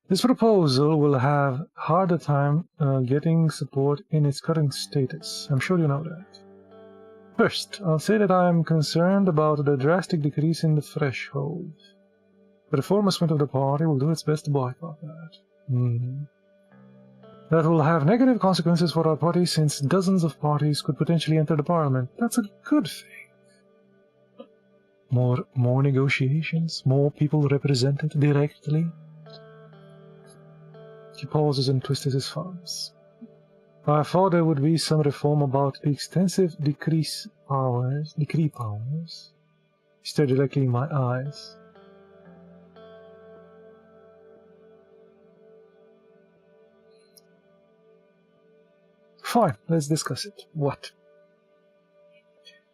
This proposal will have a harder time getting support in its current status. I'm sure you know that. First, I'll say that I am concerned about the drastic decrease in the threshold. The reformist of the party will do its best to boycott that. That will have negative consequences for our party, since dozens of parties could potentially enter the parliament. That's a good thing. More negotiations, more people represented directly. He pauses and twists his thumbs. I thought there would be some reform about the extensive decree powers. He stared directly in my eyes. Fine, let's discuss it. What?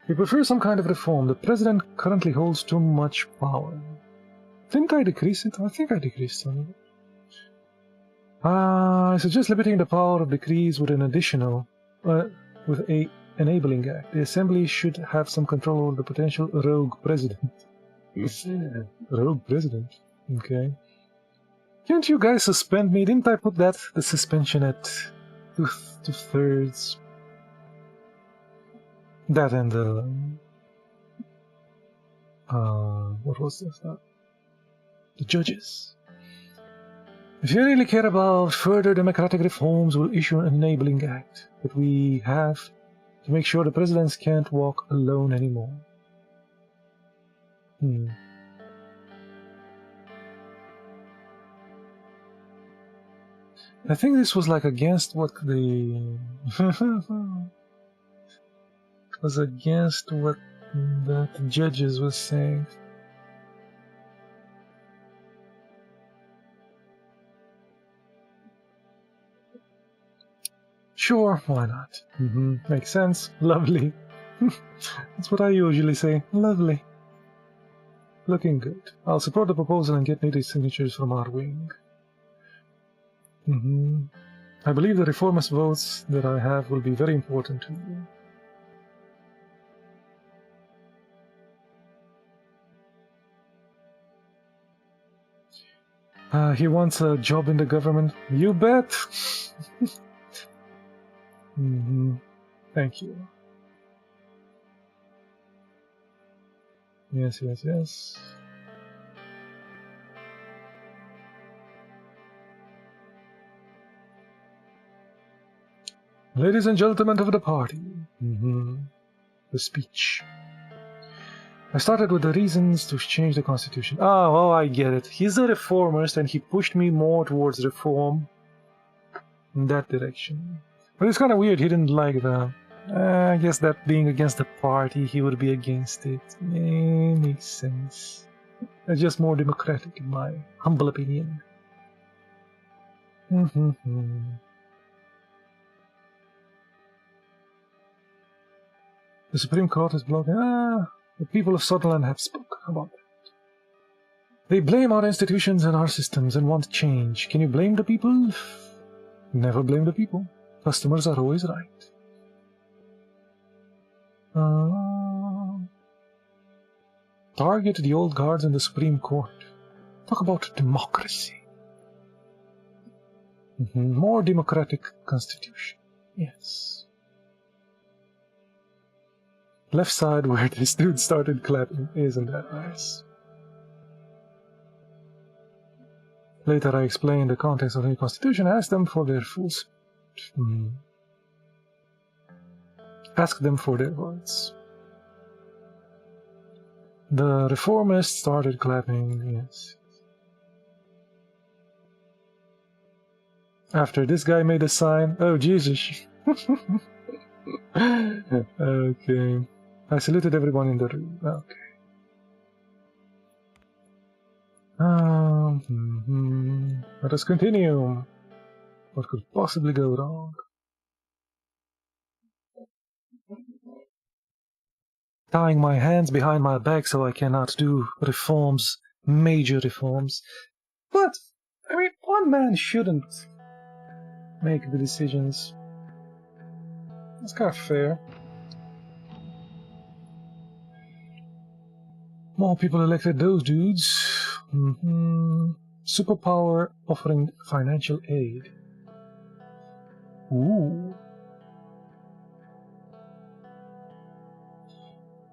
We prefer some kind of reform. The president currently holds too much power. Didn't I decrease it? I think I decreased some of it. I suggest limiting the power of decrees with an additional, with a enabling act. The assembly should have some control over the potential rogue president. Rogue president? Okay. Can't you guys suspend me? Didn't I put the suspension at two-thirds? That and the... what was this? The judges. If you really care about further democratic reforms, we'll issue an enabling act. But we have to make sure the presidents can't walk alone anymore. I think this was like against what the... It was against what the judges were saying. Sure, why not? Makes sense. Lovely. That's what I usually say. Lovely. Looking good. I'll support the proposal and get needed signatures from our wing. I believe the reformist votes that I have will be very important to you. He wants a job in the government. You bet! Thank you. Yes. Ladies and gentlemen of the party. The speech. I started with the reasons to change the constitution. Oh, I get it. He's a reformist and he pushed me more towards reform in that direction. But it's kind of weird, he didn't like the... I guess that being against the party, he would be against it. Makes sense. It's just more democratic in my humble opinion. The Supreme Court is blocking... the people of Sutherland have spoken about that. They blame our institutions and our systems and want change. Can you blame the people? Never blame the people. Customers are always right. Target the old guards in the Supreme Court. Talk about democracy. More democratic constitution. Yes. Left side where this dude started clapping. Isn't that nice? Later I explained the context of the constitution, asked them for their full support. Ask them for their votes. The reformists started clapping, yes. After this guy made a sign, oh Jesus. Okay. I saluted everyone in the room. Okay. Let us continue. What could possibly go wrong? Tying my hands behind my back so I cannot do reforms, major reforms. But, I mean, one man shouldn't make the decisions. That's kind of fair. More people elected those dudes. Superpower offering financial aid. Ooh.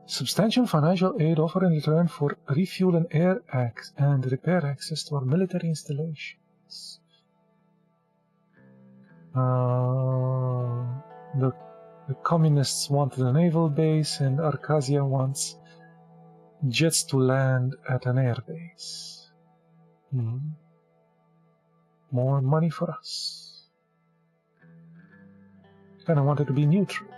Substantial financial aid offered in return for refuel and air and repair access to our military installations. The communists wanted a naval base, and Arcasia wants jets to land at an air base. More money for us. Kinda wanted to be neutral.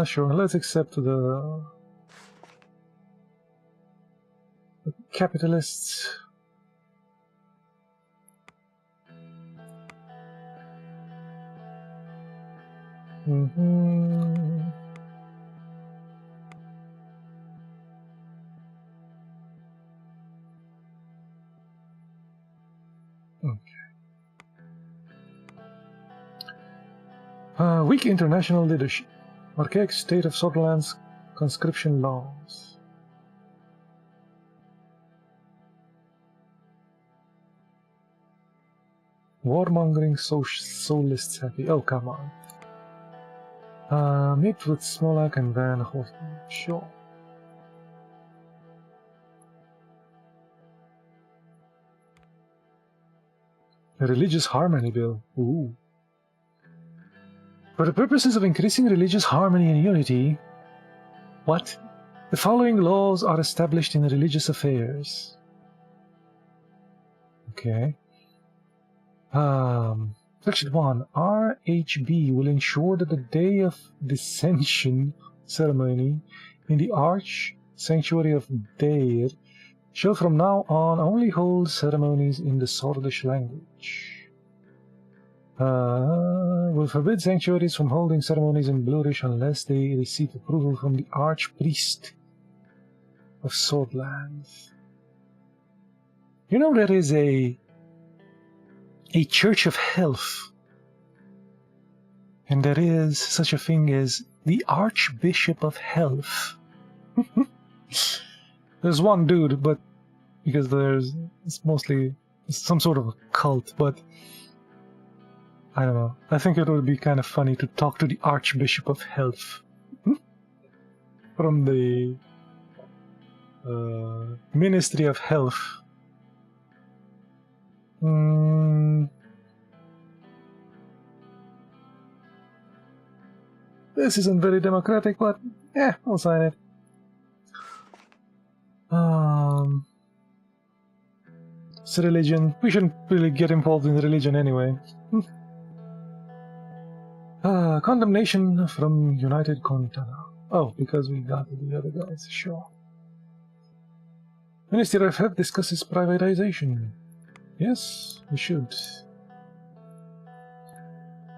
Sure, let's accept the capitalists. Weak international leadership. Archaic state of Sutherland's conscription laws. Warmongering soulists happy. Oh, come on. Meet with Smolak and Van Horten. Sure. A religious harmony bill. Ooh. For the purposes of increasing religious harmony and unity, what? The following laws are established in religious affairs. Okay. Section 1. RHB will ensure that the day of dissension ceremony in the Arch Sanctuary of Deir shall from now on only hold ceremonies in the Sordish language. Will forbid sanctuaries from holding ceremonies in Blurish unless they receive approval from the Archpriest of Swordland. You know, there is a Church of Health, and there is such a thing as the Archbishop of Health. There's one dude, but because it's mostly some sort of a cult, but I don't know. I think it would be kind of funny to talk to the Archbishop of Health from the Ministry of Health. This isn't very democratic, but yeah, I'll sign it. It's religion. We shouldn't really get involved in religion anyway. Condemnation from United Contana. Oh, because we got the other guys, sure. Ministry of Health discusses privatization. Yes, we should.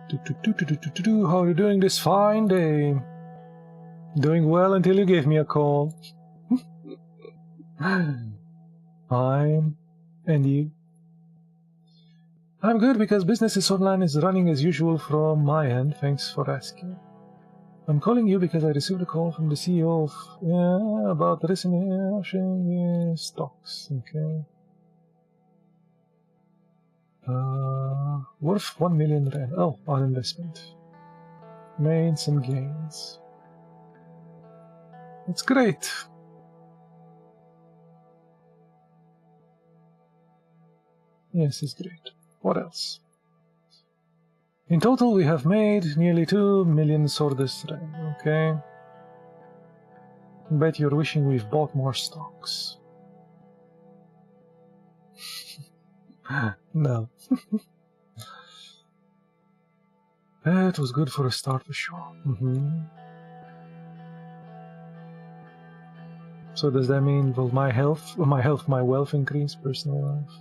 How are you doing this fine day? Doing well until you gave me a call. Fine. And you? I'm good because business in Swordland is running as usual from my end, thanks for asking. I'm calling you because I received a call from the CEO of, about recent stocks, okay. Worth 1 million rand. Oh, on investment. Made some gains. It's great. Yes, it's great. What else? In total, we have made nearly 2 million Sordis rand, okay? Bet you're wishing we've bought more stocks. No. That was good for a start for sure. So does that mean will my wealth increase? Personal life.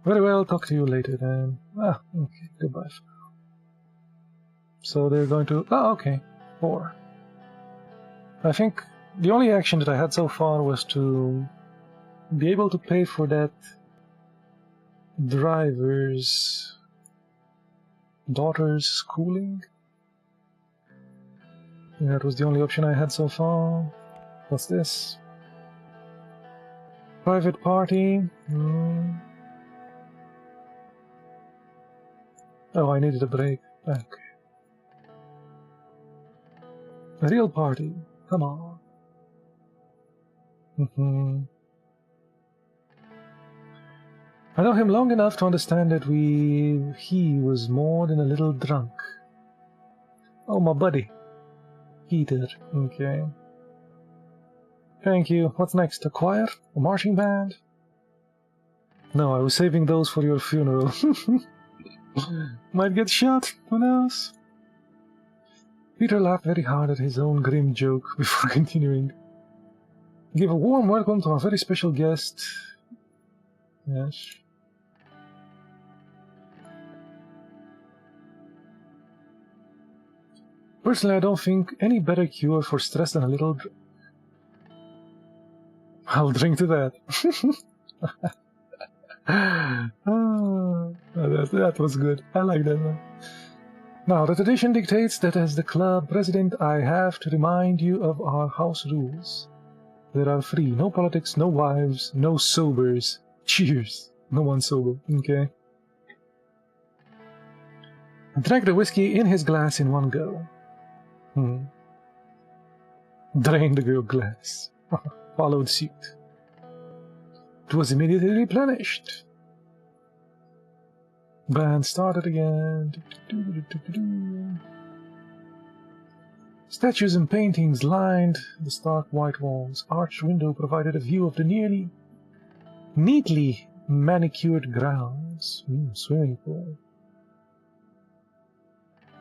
Very well, talk to you later then. Ah, okay, goodbye. So they're going to... Oh, okay, 4. I think the only action that I had so far was to be able to pay for that driver's daughter's schooling. And that was the only option I had so far. What's this? Private party. Oh, I needed a break. Okay. A real party. Come on. I know him long enough to understand that he was more than a little drunk. Oh, my buddy. Peter. Okay. Thank you. What's next? A choir? A marching band? No, I was saving those for your funeral. Might get shot. Who knows? Peter laughed very hard at his own grim joke before continuing. Give a warm welcome to our very special guest. Yes. Personally, I don't think any better cure for stress than a little drink. I'll drink to that. That was good. I like that one. Now, the tradition dictates that as the club president, I have to remind you of our house rules. There are 3. No politics, no wives, no sobers. Cheers. No one sober. Okay. Drank the whiskey in his glass in one go. Drained the girl glass. Followed suit. It was immediately replenished. Band started again. Statues and paintings lined the stark white walls. Arched window provided a view of the neatly manicured grounds. Swimming pool.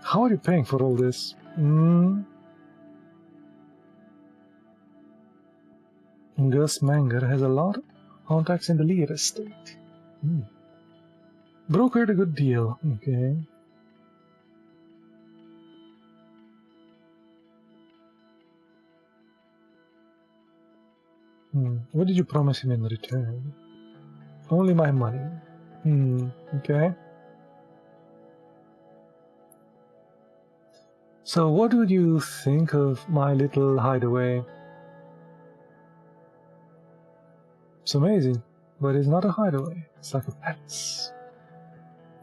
How are you paying for all this? Gus Manger has a lot of contacts in the Lear estate. Brokered a good deal. Okay. What did you promise him in return? Only my money. Okay. So what would you think of my little hideaway? It's amazing, but it's not a hideaway. It's like a palace.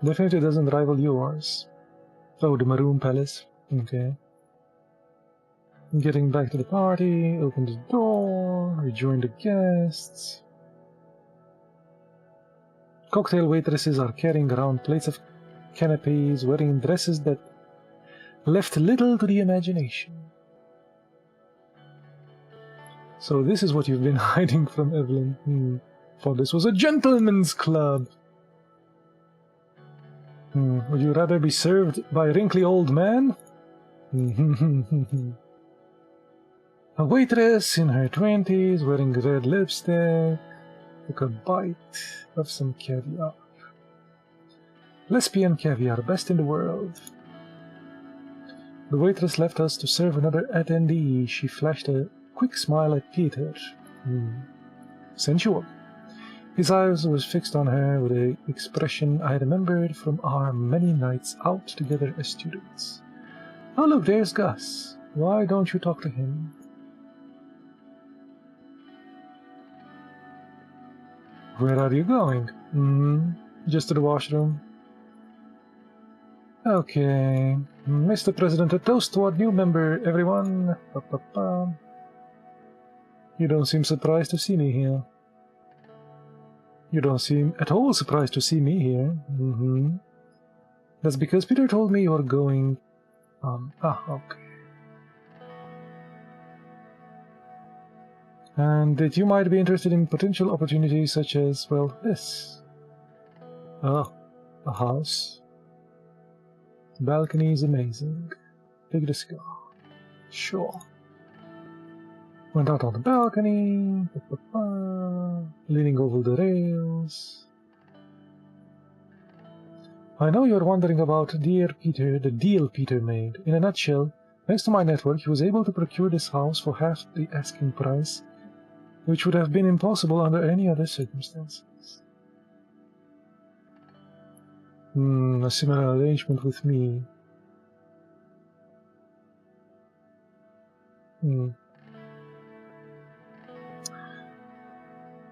Definitely doesn't rival yours. Oh, the Maroon Palace. Okay. Getting back to the party, open the door, rejoin the guests. Cocktail waitresses are carrying around plates of canapes, wearing dresses that left little to the imagination. So this is what you've been hiding from Evelyn. For this was a gentleman's club. Would you rather be served by a wrinkly old man? A waitress in her 20s wearing red lipstick took a bite of some caviar. Lesbian caviar, best in the world. The waitress left us to serve another attendee. She flashed a quick smile at Peter. Sensual. His eyes was fixed on her with an expression I remembered from our many nights out together as students. Oh, look, there's Gus. Why don't you talk to him? Where are you going? Just to the washroom. Okay. Mr. President, a toast to our new member, everyone. You don't seem surprised to see me here. You don't seem at all surprised to see me here. That's because Peter told me you're going... okay. And that you might be interested in potential opportunities such as, well, this. Oh, a house. The balcony is amazing. Take the cigar. Sure. Went out on the balcony, leaning over the rails. I know you're wondering about dear Peter, the deal Peter made. In a nutshell, thanks to my network, he was able to procure this house for half the asking price, which would have been impossible under any other circumstances. A similar arrangement with me.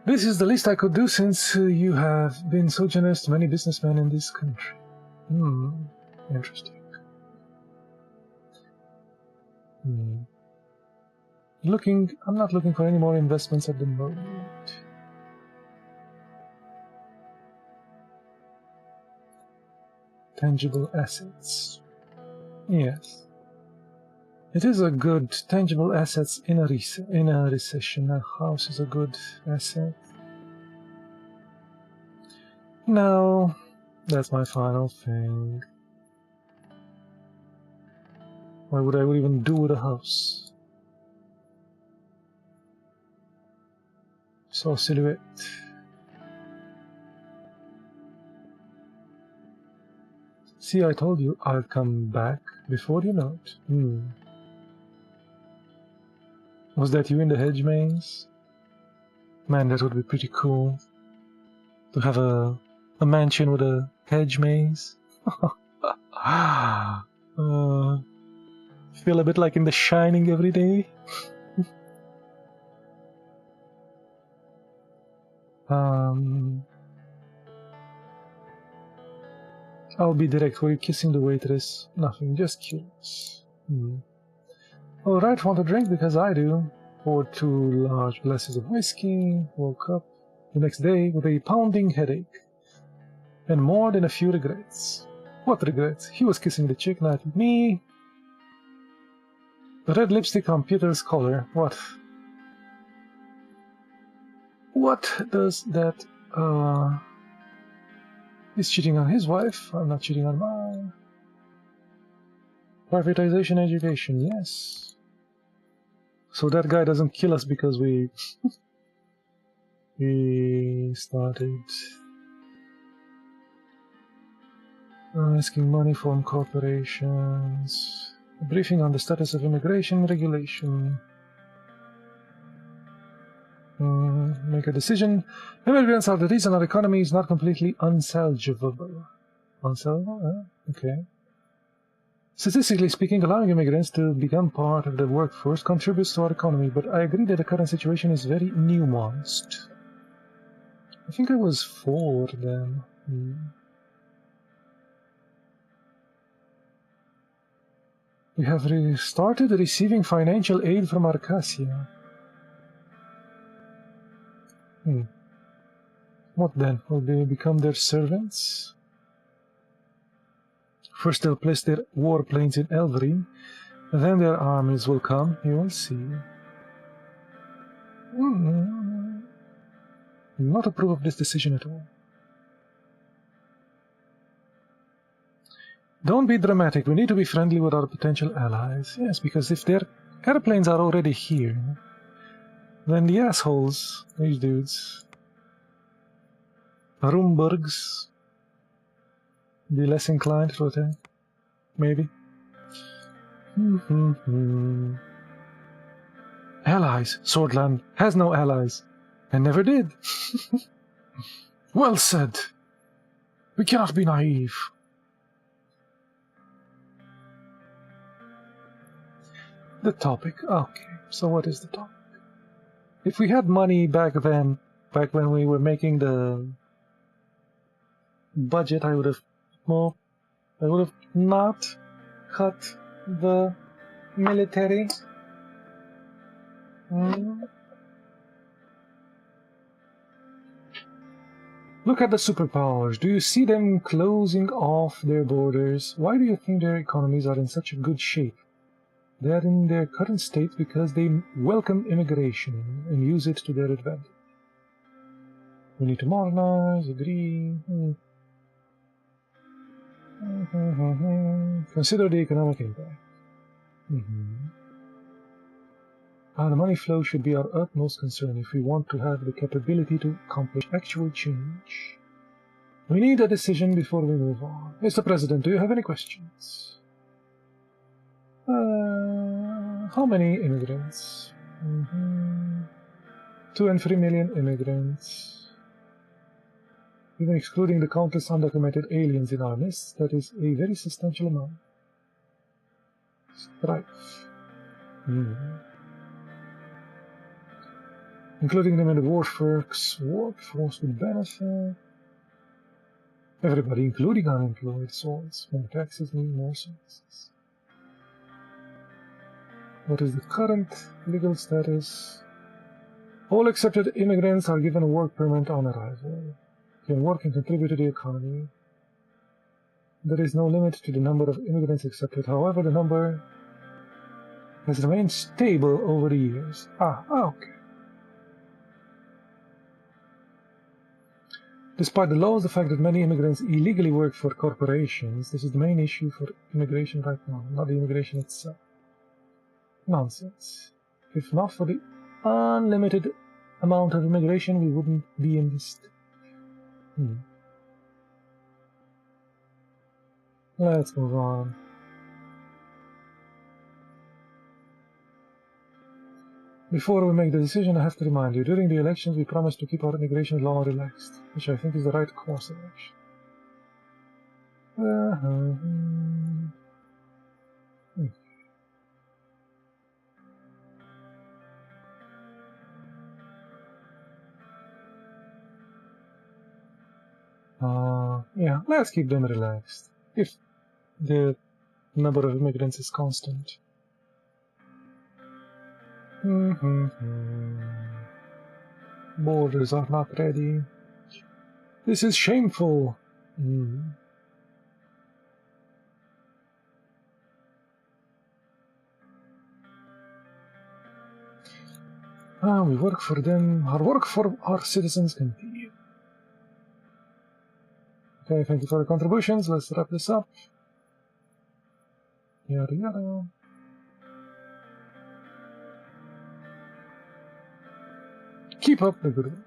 This is the least I could do since you have been so generous to many businessmen in this country. Interesting. I'm not looking for any more investments at the moment. Tangible assets. Yes. It is a good tangible assets in a recession. A house is a good asset. No, that's my final thing. Why would I even do with a house? Saw silhouette. See, I told you I'd come back before you know it. Was that you in the hedge maze? Man, that would be pretty cool. To have a mansion with a hedge maze. Feel a bit like in The Shining every day. I'll be direct. Were you kissing the waitress? Nothing, just curious. Alright, want a drink? Because I do. Poured 2 large glasses of whiskey, woke up the next day with a pounding headache. And more than a few regrets. What regrets? He was kissing the chick, not me. The red lipstick on Peter's collar. What? What does that, He's cheating on his wife. I'm not cheating on mine. Privatization education, yes. So that guy doesn't kill us because we started asking money from corporations. A briefing on the status of immigration regulation. Make a decision. Immigrants are the reason our economy is not completely unsalvageable. Unsalvageable? Okay. Statistically speaking, allowing immigrants to become part of the workforce contributes to our economy, but I agree that the current situation is very nuanced. I think I was for them. We have started receiving financial aid from Arcasia. What then? Will they become their servants? First they'll place their warplanes in Elvery, and then their armies will come. You will see. Not approve of this decision at all. Don't be dramatic. We need to be friendly with our potential allies. Yes, because if their airplanes are already here, then the assholes, these dudes, Roomburgs, be less inclined to attack. Maybe. Allies. Swordland has no allies. And never did. Well said. We cannot be naive. The topic. Okay, so what is the topic? If we had money back then, back when we were making the budget, I would have not cut the military. Look at the superpowers. Do you see them closing off their borders? Why do you think their economies are in such a good shape? They are in their current state because they welcome immigration and use it to their advantage. We need to modernize, agree. Consider the economic impact. The money flow should be our utmost concern if we want to have the capability to accomplish actual change. We need a decision before we move on. Mr. President, do you have any questions? How many immigrants? 2 and 3 million immigrants. Even excluding the countless undocumented aliens in our midst, that is a very substantial amount. Strife. Including them in the workforce would benefit. Everybody, including unemployed souls. More taxes mean more services. What is the current legal status? All accepted immigrants are given a work permit on arrival. Can work and contribute to the economy. There is no limit to the number of immigrants accepted. However, the number has remained stable over the years. Okay. Despite the laws, the fact that many immigrants illegally work for corporations, this is the main issue for immigration right now, not the immigration itself. Nonsense. If not for the unlimited amount of immigration, we wouldn't be in this. Let's move on. Before we make the decision, I have to remind you, during the elections we promised to keep our immigration law relaxed, which I think is the right course of action. Yeah, let's keep them relaxed, if the number of immigrants is constant. Borders are not ready. This is shameful. We work for them. Our work for our citizens continue. Okay, thank you for the contributions. Let's wrap this up. Yada yada. Keep up the good work.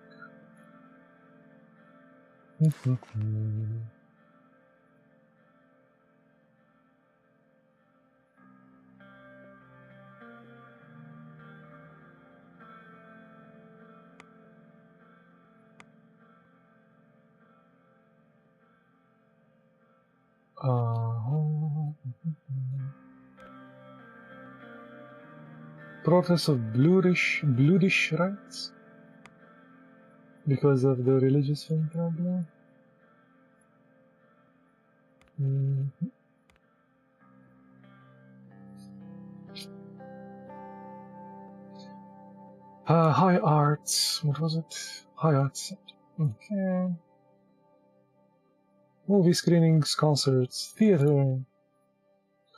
Protests of bluish rights because of the religious thing problem. High arts. What was it? High arts. Okay. Movie screenings, concerts, theater.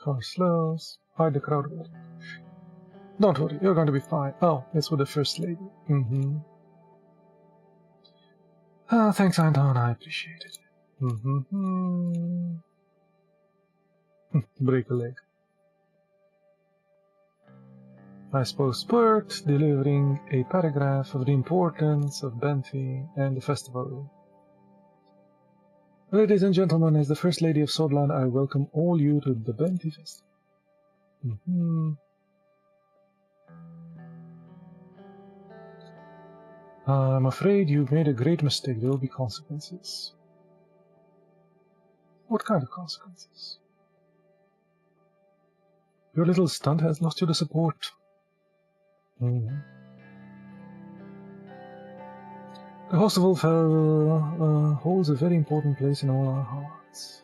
Car slows. Hide the crowd. Don't worry, you're going to be fine. Oh, it's with the First Lady. Thanks, Anton. I appreciate it. Break a leg. I suppose Spurt delivering a paragraph of the importance of Benfi and the festival. Ladies and gentlemen, as the First Lady of Swordland, I welcome all you to the Benfi Festival. I'm afraid you've made a great mistake. There will be consequences. What kind of consequences? Your little stunt has lost you the support. The host of Ulfhel holds a very important place in all our hearts.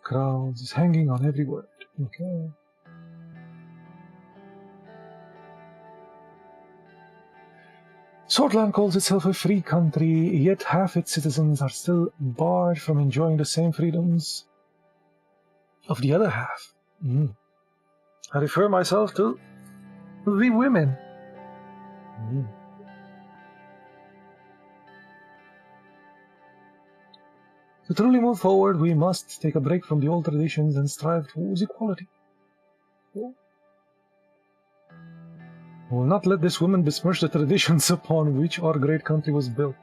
Crowds is hanging on every word. Okay. Swordland calls itself a free country, yet half its citizens are still barred from enjoying the same freedoms of the other half. I refer myself to the women. To truly move forward, we must take a break from the old traditions and strive towards equality. We will not let this woman besmirch the traditions upon which our great country was built.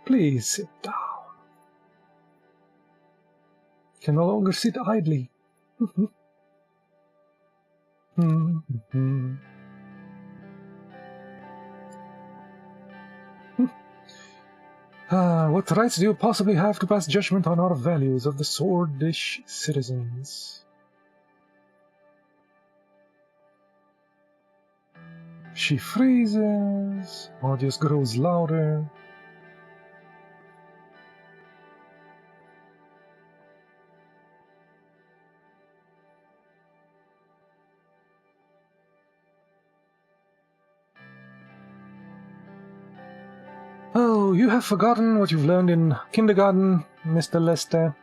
Please sit down. You can no longer sit idly. What rights do you possibly have to pass judgment on our values of the swordish citizens? She freezes. Audio grows louder. Oh, you have forgotten what you've learned in kindergarten, Mr. Lester.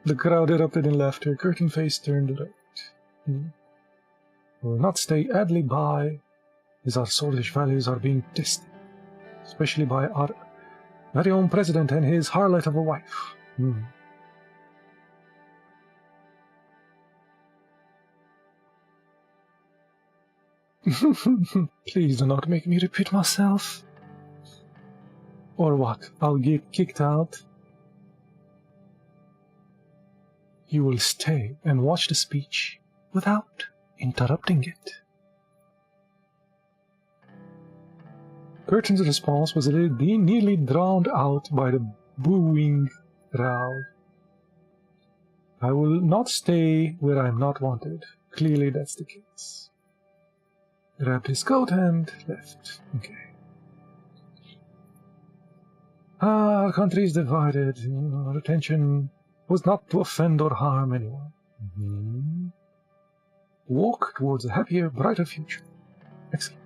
The crowd erupted in laughter. Curtain face turned red. We will not stay idly by as our swordish values are being tested, especially by our very own president and his harlot of a wife. Please do not make me repeat myself. Or what? I'll get kicked out? You will stay and watch the speech without interrupting it. Curtin's response was nearly drowned out by the booing crowd. I will not stay where I am not wanted. Clearly that's the case. Grabbed his coat and left. Okay. Our country is divided. Our intention was not to offend or harm anyone. Walk towards a happier, brighter future. Excellent.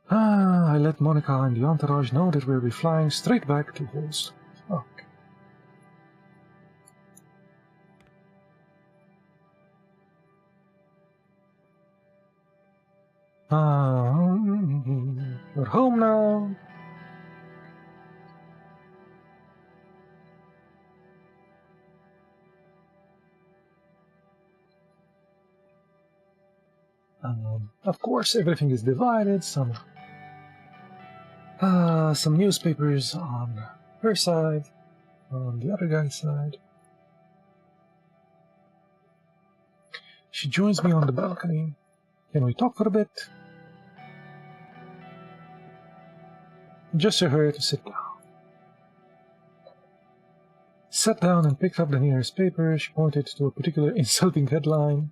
I let Monica and the entourage know that we'll be flying straight back to Holst. Okay. We're home now. Of course, everything is divided. Some newspapers on her side, on the other guy's side. She joins me on the balcony. Can we talk for a bit? Gesture her to sit down. Sat down and picked up the nearest paper. She pointed to a particular insulting headline.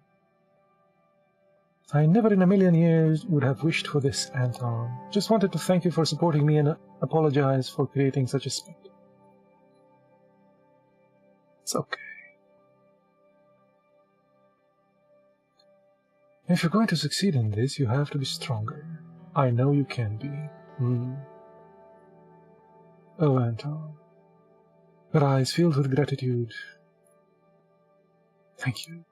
I never in a million years would have wished for this, Anton. Just wanted to thank you for supporting me and apologize for creating such a spectacle. It's okay. If you're going to succeed in this, you have to be stronger. I know you can be. Oh, Anton. Her eyes filled with gratitude. Thank you.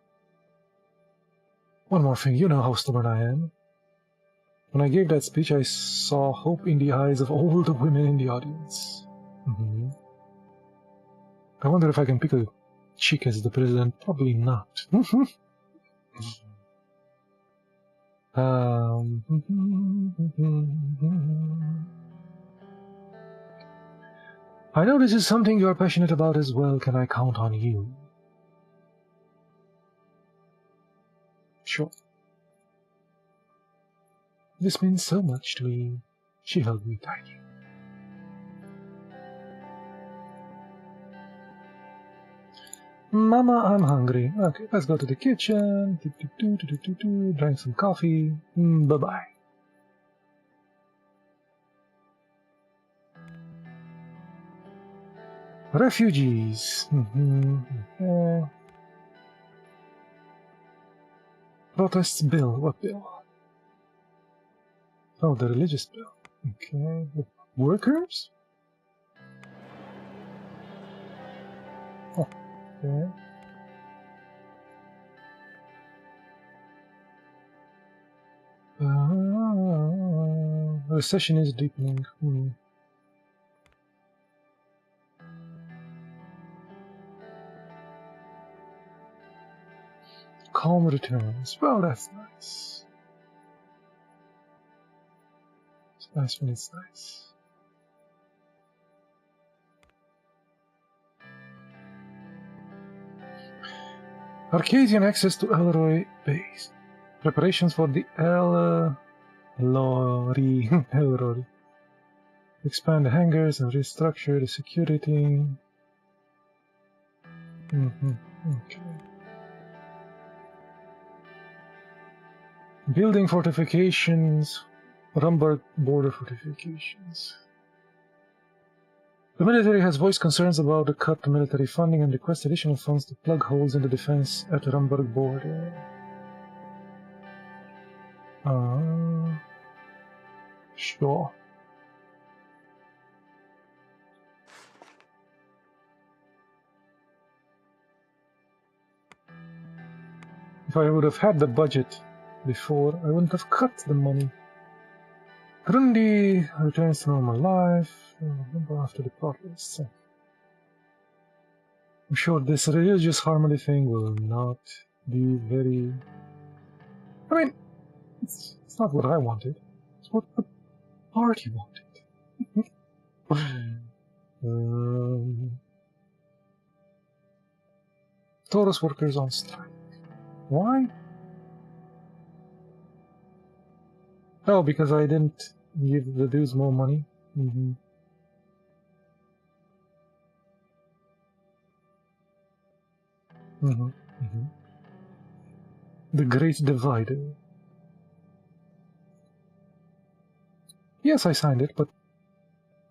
One more thing, you know how stubborn I am. When I gave that speech, I saw hope in the eyes of all the women in the audience. I wonder if I can pick a chick as the president. Probably not. I know this is something you are passionate about as well. Can I count on you? Sure. This means so much to me. She held me tightly. Mama, I'm hungry. Okay, let's go to the kitchen. Drink some coffee. Bye-bye. Refugees. Protests bill. What bill? Oh, the religious bill. Okay. Workers? Oh, okay. Recession is deepening. Calm returns. Well, that's nice. It's nice when it's nice. Arcadian access to Elroy base. Preparations for the Elroy. Expand the hangars and restructure the security. Okay. Building fortifications. Rumburg border fortifications. The military has voiced concerns about the cut to military funding and requests additional funds to plug holes in the defense at the Rumburg border. Sure. If I would have had the budget before, I wouldn't have cut the money. Rundi returns to normal life after the protest. I'm sure this religious harmony thing will not be very... I mean, it's not what I wanted. It's what the party wanted. Taurus workers on strike. Why? Oh, because I didn't give the dudes more money. The Great Divider. Yes, I signed it, but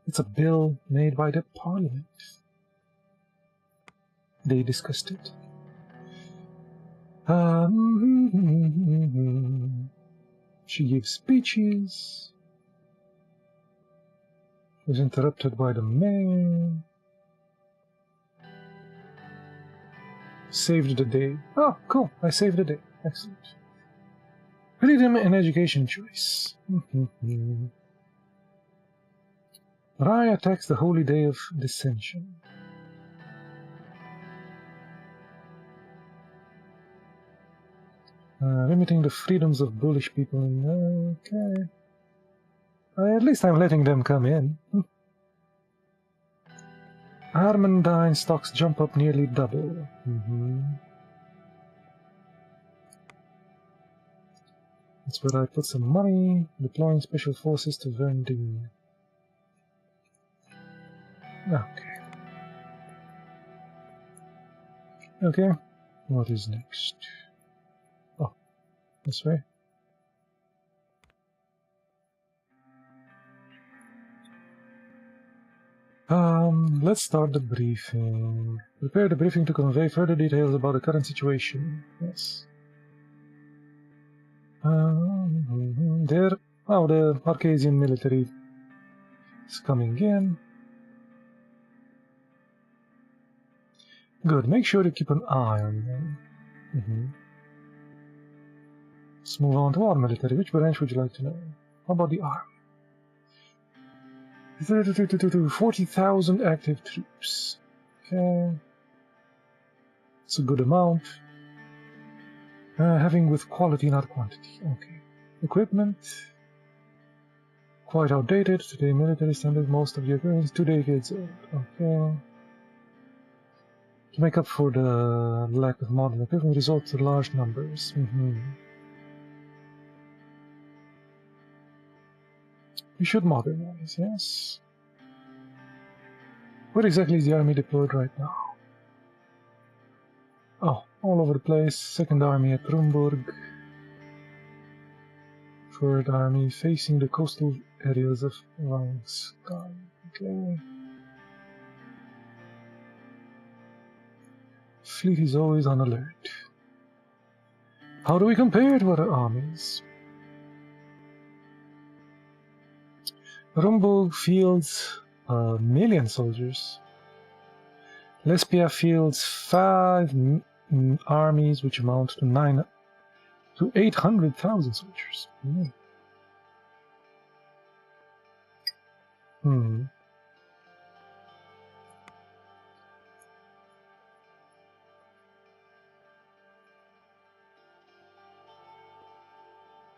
it's a bill made by the Parliament. They discussed it. She gives speeches. Was interrupted by the mayor. Saved the day. Oh, cool. I saved the day. Excellent. Freedom and education choice. Rai attacks the holy day of dissension. Limiting the freedoms of bullish people. Okay. At least I'm letting them come in. Armandine stocks jump up nearly double. That's where I put some money. Deploying special forces to Verdun. Okay. Okay. What is next? Oh, this way. Let's start the briefing. Prepare the briefing to convey further details about the current situation. Yes. There. Oh, the Arcadian military is coming in. Good. Make sure to keep an eye on them. Let's move on to our military. Which branch would you like to know? How about the army? 40,000 active troops. Okay. It's a good amount. Having with quality, not quantity. Okay. Equipment. Quite outdated. Today, military standard. Most of the equipment is 2 decades old. Okay. To make up for the lack of modern equipment, resort to large numbers. We should modernize, yes. Where exactly is the army deployed right now? Oh, all over the place. Second army at Rumburg. Third army facing the coastal areas of Rhinestein. Okay. Fleet is always on alert. How do we compare to other armies? Rumburg fields 1 million soldiers. Lesbia fields 5 armies, which amount to 9 to 800,000 soldiers.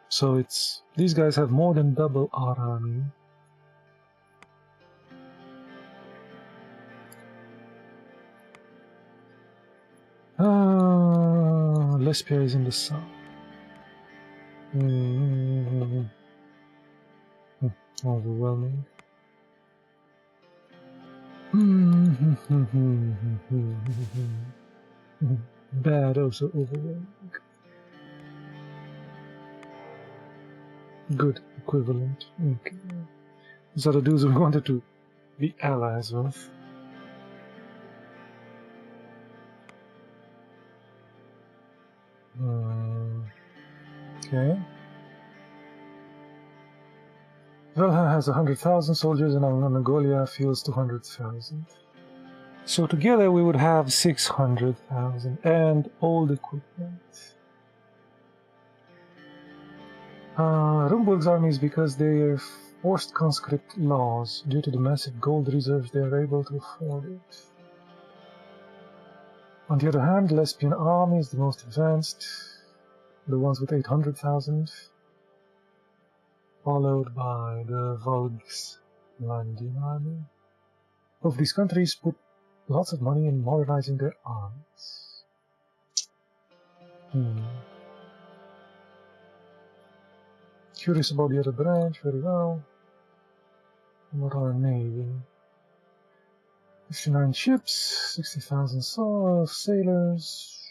So it's these guys have more than double our army. Lesbia is in the south. Overwhelming. Bad, also overwhelming. Good, equivalent. Okay. These are the dudes we wanted to be allies with. Okay. Velha has 100,000 soldiers and Mongolia feels 200,000. So together we would have 600,000 and old equipment. Rumburg's army is because their forced conscript laws. Due to the massive gold reserves, they are able to afford it. On the other hand, the Lesbian army is the most advanced, the ones with 800,000, followed by the Volg's Landian army. Both these countries put lots of money in modernizing their armies. Curious about the other branch, very well. What our navy? 59 ships, 60,000 sailors.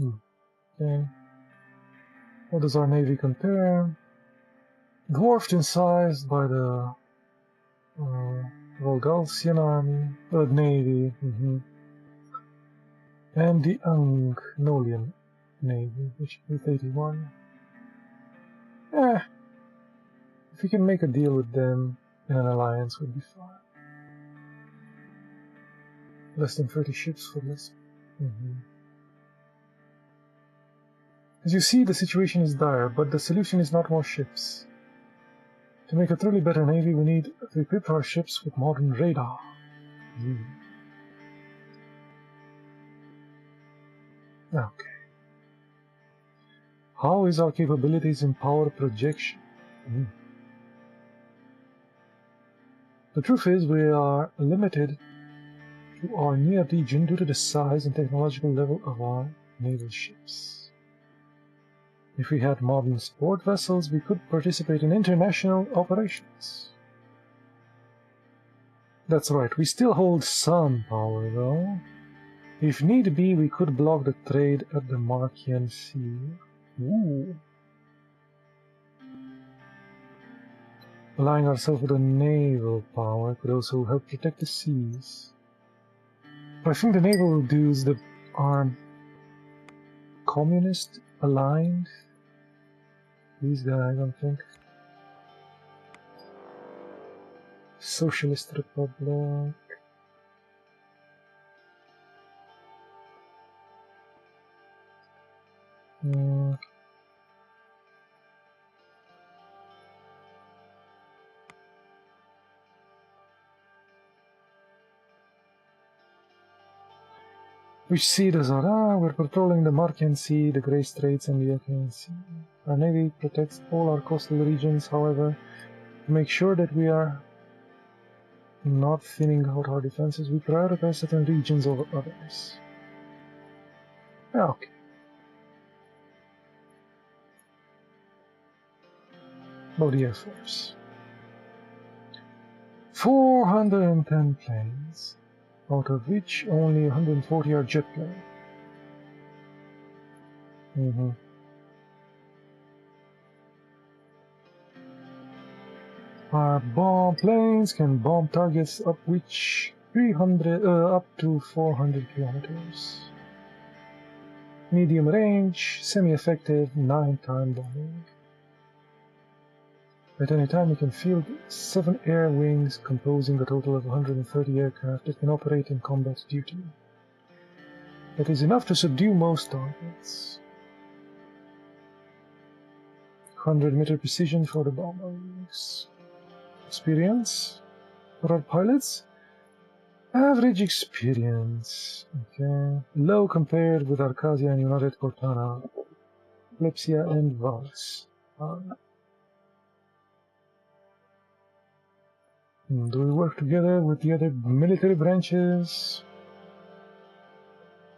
Okay. How does our navy compare? Dwarfed in size by the Volgalsian army, navy, and the Angnolian navy, which is 81. If we can make a deal with them in an alliance, would be fine. Less than 30 ships for this. As you see, the situation is dire, but the solution is not more ships. To make a truly better navy, we need to equip our ships with modern radar. Okay. How is our capabilities in power projection? The truth is, we are limited to our near region due to the size and technological level of our naval ships. If we had modern support vessels, we could participate in international operations. That's right, we still hold some power, though. If need be, we could block the trade at the Markian Sea. Aligning ourselves with a naval power could also help protect the seas. But I think the naval dudes that are communist aligned. These guys, I don't think. Socialist Republic. Which sea does our? We're patrolling the Markian Sea, the Grey Straits, and the Achaean Sea. Our navy protects all our coastal regions, however, to make sure that we are not thinning out our defenses, we prioritize certain regions over others. Okay. About the Air Force. 410 planes, out of which only 140 are jet planes. Our bomb planes can bomb targets up which 300 up to 400 kilometers. Medium range, semi-effective, 9-time bombing. At any time, we can field 7 air wings, composing a total of 130 aircraft that can operate in combat duty. That is enough to subdue most targets. 100-meter precision for the bombers. Experience for our pilots? Average experience. Okay. Low compared with Arcadia and United Cortana, Lepsia and Vals. Do we work together with the other military branches?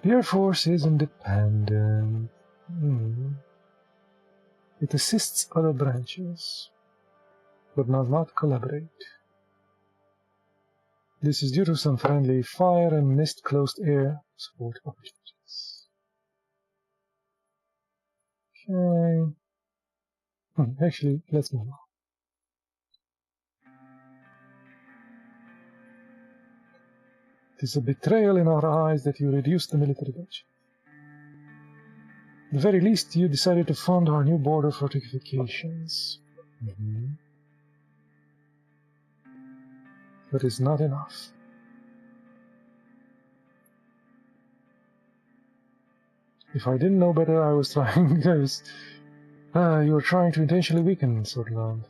The Air Force is independent. It assists other branches, but does not collaborate. This is due to some friendly fire and mist closed air support opportunities. Okay. Actually, let's move on. It is a betrayal in our eyes that you reduced the military budget. At the very least, you decided to fund our new border fortifications. That is not enough. If I didn't know better, I was trying. You were trying to intentionally weaken Sutherland.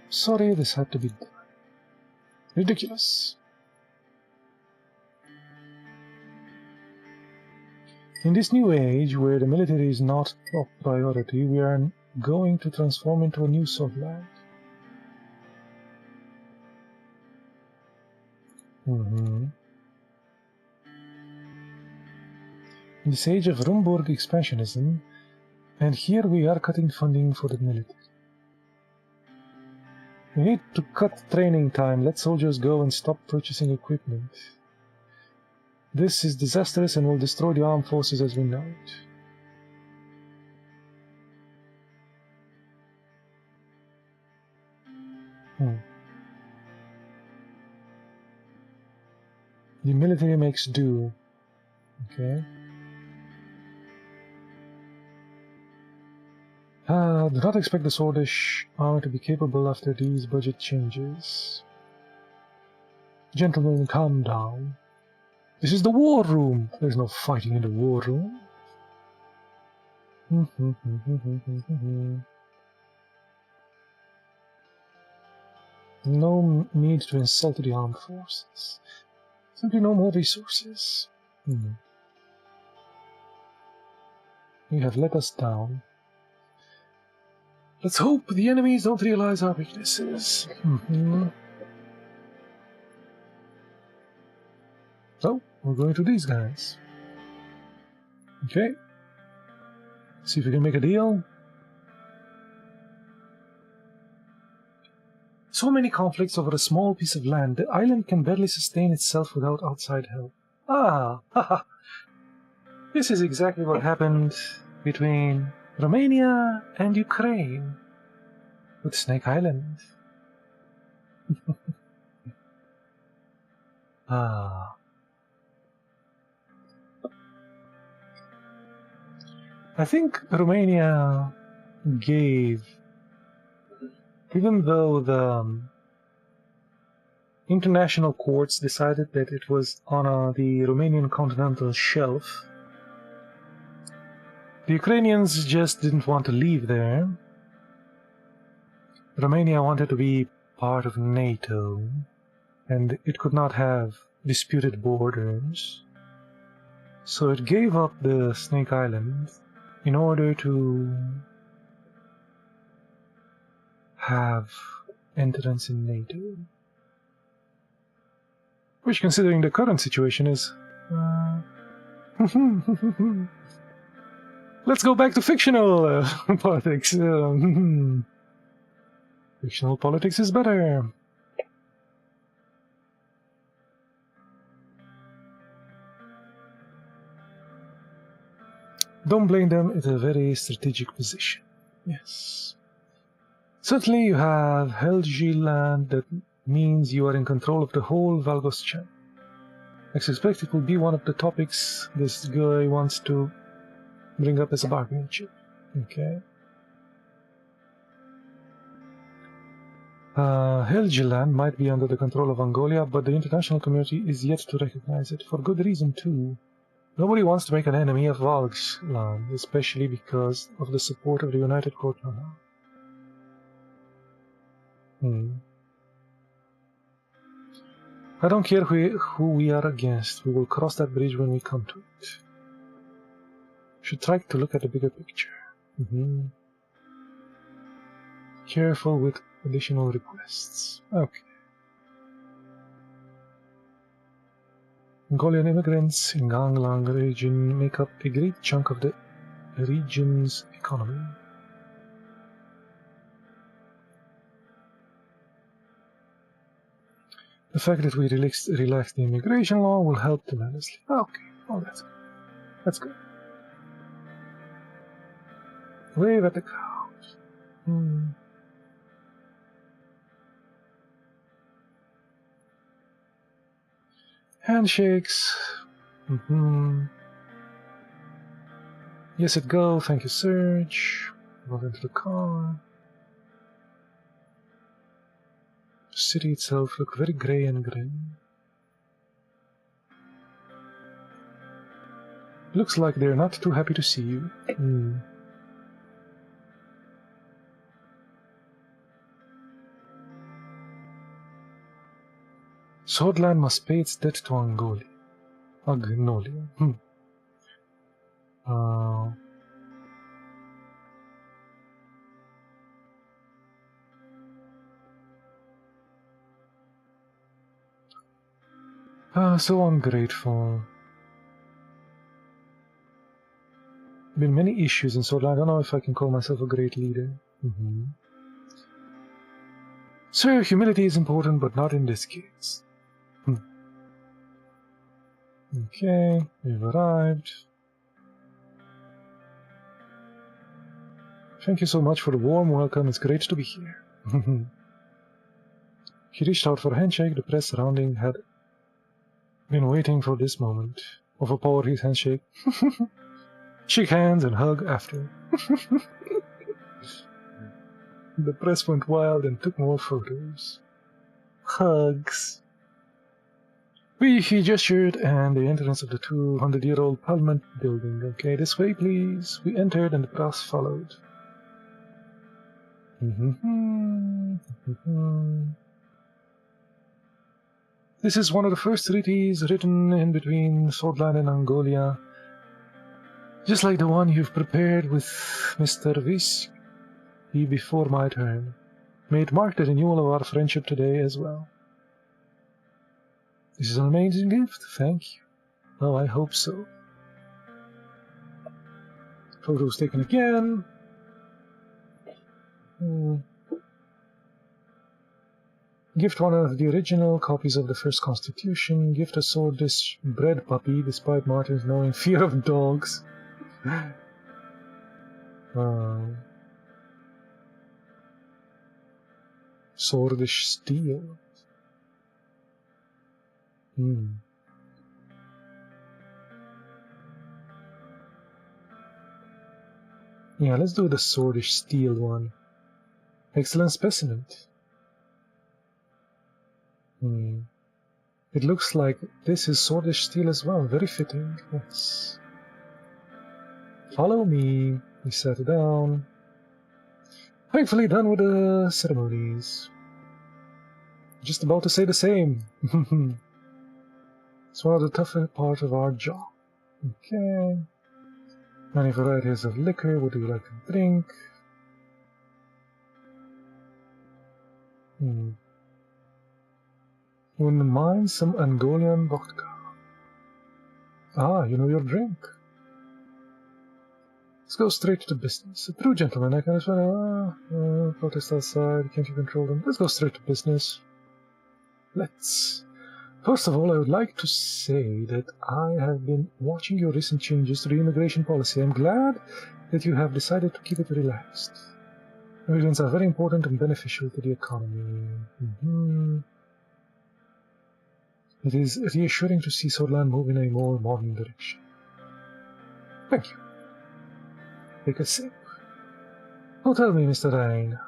Sorry, this had to be done. Ridiculous. In this new age, where the military is not top priority, we are going to transform into a new Sutherland. In this age of Rumburg expansionism, and here we are cutting funding for the military. We need to cut training time, let soldiers go and stop purchasing equipment. This is disastrous and will destroy the armed forces as we know it. The military makes do. Okay. Do not expect the Swordish army to be capable after these budget changes. Gentlemen, calm down. This is the war room. There's no fighting in the war room. No need to insult the armed forces. Simply no more resources. You have let us down. Let's hope the enemies don't realize our weaknesses. So, we're going to these guys. Okay. See if we can make a deal. So many conflicts over a small piece of land, the island can barely sustain itself without outside help. Haha. This is exactly what happened between Romania and Ukraine with Snake Island. I think Romania gave, even though the international courts decided that it was on the Romanian continental shelf, the Ukrainians just didn't want to leave there. Romania wanted to be part of NATO, and it could not have disputed borders. So it gave up the Snake Island in order to have entrance in NATO. Which, considering the current situation, is... Let's go back to fictional politics. Fictional politics is better. Don't blame them, it's a very strategic position. Yes. Certainly you have Helgi land, that means you are in control of the whole Valgos channel. I suspect it will be one of the topics this guy wants to bring up as a bargaining chip. Okay. Helgeland might be under the control of Mongolia, but the international community is yet to recognize it, for good reason too. Nobody wants to make an enemy of Volksland, especially because of the support of the United Court. I don't care who we are against. We will cross that bridge when we come to it. Should try to look at the bigger picture. Careful with additional requests. Okay. Mongolian immigrants in Ganglang region make up a great chunk of the region's economy. The fact that we relaxed the immigration law will help tremendously. Okay, oh, that's good. That's good. Wave at the cows. Handshakes. Yes, it go. Thank you, Serge. Got into the car. The city itself looked very grey and grim. Looks like they're not too happy to see you. Swordland must pay its debt to Agnolia. So ungrateful. Been many issues in Swordland. I don't know if I can call myself a great leader. Sir, humility is important, but not in this case. Okay, we've arrived. Thank you so much for the warm welcome. It's great to be here. He reached out for a handshake. The press surrounding had been waiting for this moment. Overpowered his handshake. Shake hands and hug after. The press went wild and took more photos. Hugs. He gestured, and the entrance of the 200-year-old Parliament building. Okay, this way, please. We entered, and the press followed. This is one of the first treaties written in between Swordland and Mongolia, just like the one you've prepared with Mr. Visk before my turn. May it mark the renewal of our friendship today as well. This is an amazing gift, thank you. Oh, I hope so. Photos taken again. Gift one of the original copies of the first Constitution. Gift a sword-dish bread puppy, despite Martin's knowing fear of dogs. Swordish steel. Yeah, let's do the swordish steel one. Excellent specimen. It looks like this is swordish steel as well. Very fitting. Yes. Follow me. We sat down. Thankfully done with the ceremonies. Just about to say the same. It's one of the tougher parts of our job. Okay. Many varieties of liquor. What do you like to drink? Wouldn't mind some Angolian vodka. Ah, you know your drink. Let's go straight to business. A true gentleman, I can as well. Protest outside, can't you control them? Let's go straight to business. Let's. First of all, I would like to say that I have been watching your recent changes to the immigration policy. I'm glad that you have decided to keep it relaxed. Immigrants are very important and beneficial to the economy. It is reassuring to see Swordland move in a more modern direction. Thank you. Take a sip. Oh, tell me, Mr. Rain,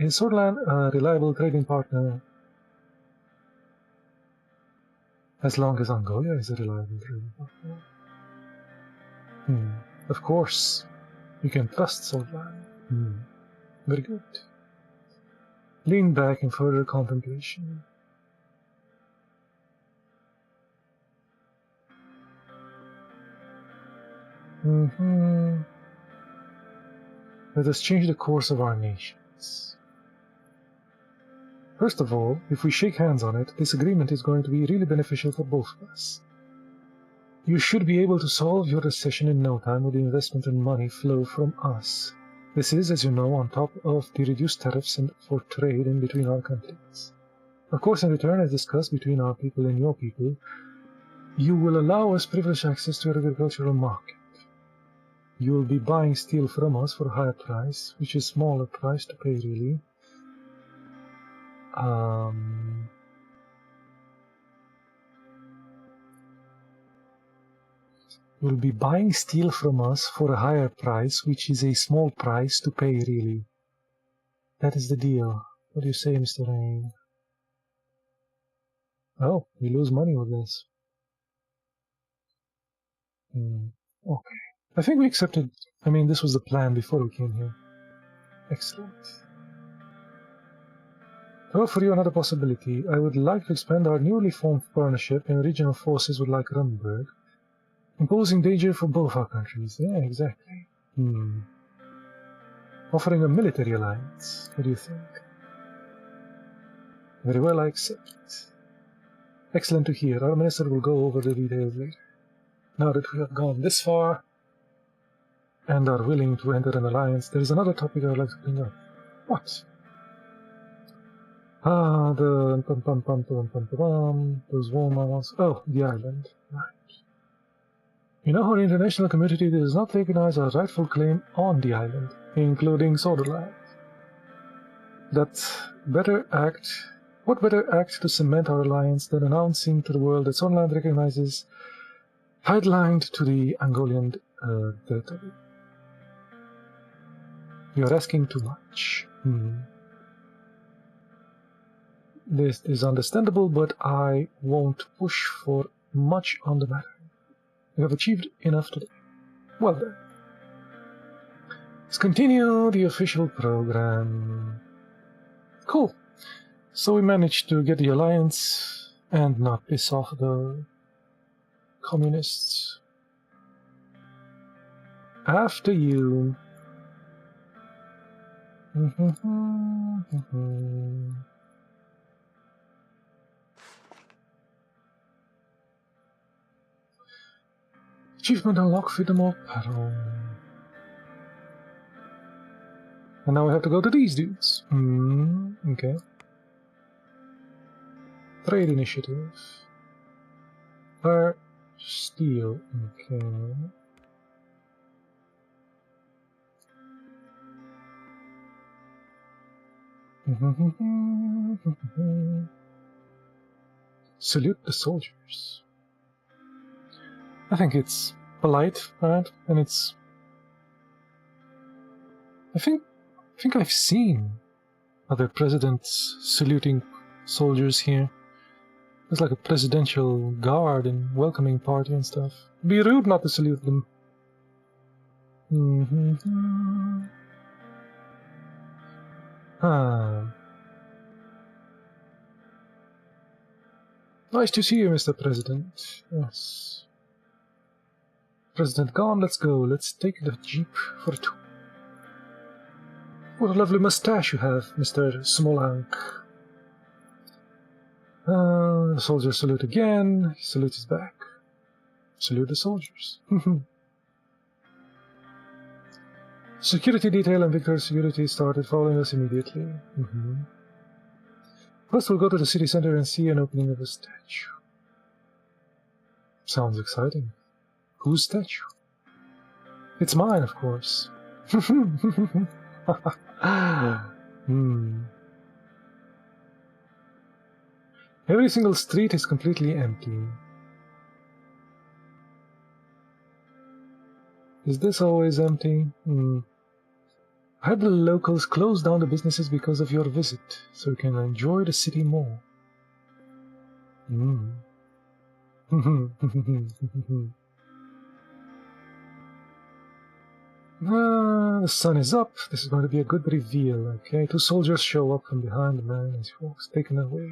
Is Swordsland a reliable trading partner? As long as Angola is a reliable trading partner. Of course. You can trust Swordsland. Very good. Lean back in further contemplation. Let us change the course of our nations. First of all, if we shake hands on it, this agreement is going to be really beneficial for both of us. You should be able to solve your recession in no time with the investment and money flow from us. This is, as you know, on top of the reduced tariffs and for trade in between our countries. Of course, in return, as discussed between our people and your people, you will allow us privileged access to our agricultural market. You will be buying steel from us for a higher price, which is a smaller price to pay, really. You'll be buying steel from us for a higher price, which is a small price to pay, really. That is the deal. What do you say, Mr. Rain? Oh, we lose money with this. Okay. I think we accepted... I mean, this was the plan before we came here. Excellent. To offer you another possibility, I would like to expand our newly formed partnership in regional forces with like Runberg, imposing danger for both our countries. Yeah, exactly. Offering a military alliance. What do you think? Very well, I accept. Excellent to hear. Our minister will go over the details later. Now that we have gone this far and are willing to enter an alliance, there is another topic I would like to bring up. What? Those warm ones. Oh, the island. Right. You know how the international community does not recognize our rightful claim on the island, including Sutherland. What better act to cement our alliance than announcing to the world that Sutherland recognizes headlined to the Angolian territory? You are asking too much. This is understandable, but I won't push for much on the matter. We have achieved enough today. Well done. Let's continue the official program. Cool. So we managed to get the alliance and not piss off the communists. After you. Achievement unlock freedom of battle. And now we have to go to these dudes. Okay. Trade initiative. Fire, steel. Okay. Salute the soldiers. I think it's polite, right? And it's... I think I've seen other presidents saluting soldiers here. There's like a presidential guard and welcoming party and stuff. It'd be rude not to salute them. Nice to see you, Mr. President. Yes. President gone, let's go. Let's take the jeep for a tour. What a lovely mustache you have, Mr. Smolank. The soldiers salute again. He salutes back. Salute the soldiers. Security detail and Victor's security started following us immediately. First we'll go to the city center and see an opening of a statue. Sounds exciting. Whose statue? It's mine, of course. Every single street is completely empty. Is this always empty? I had the locals close down the businesses because of your visit, so we can enjoy the city more. Hmm. The sun is up. This is going to be a good reveal, okay? 2 soldiers show up from behind the man as he walks, taken away.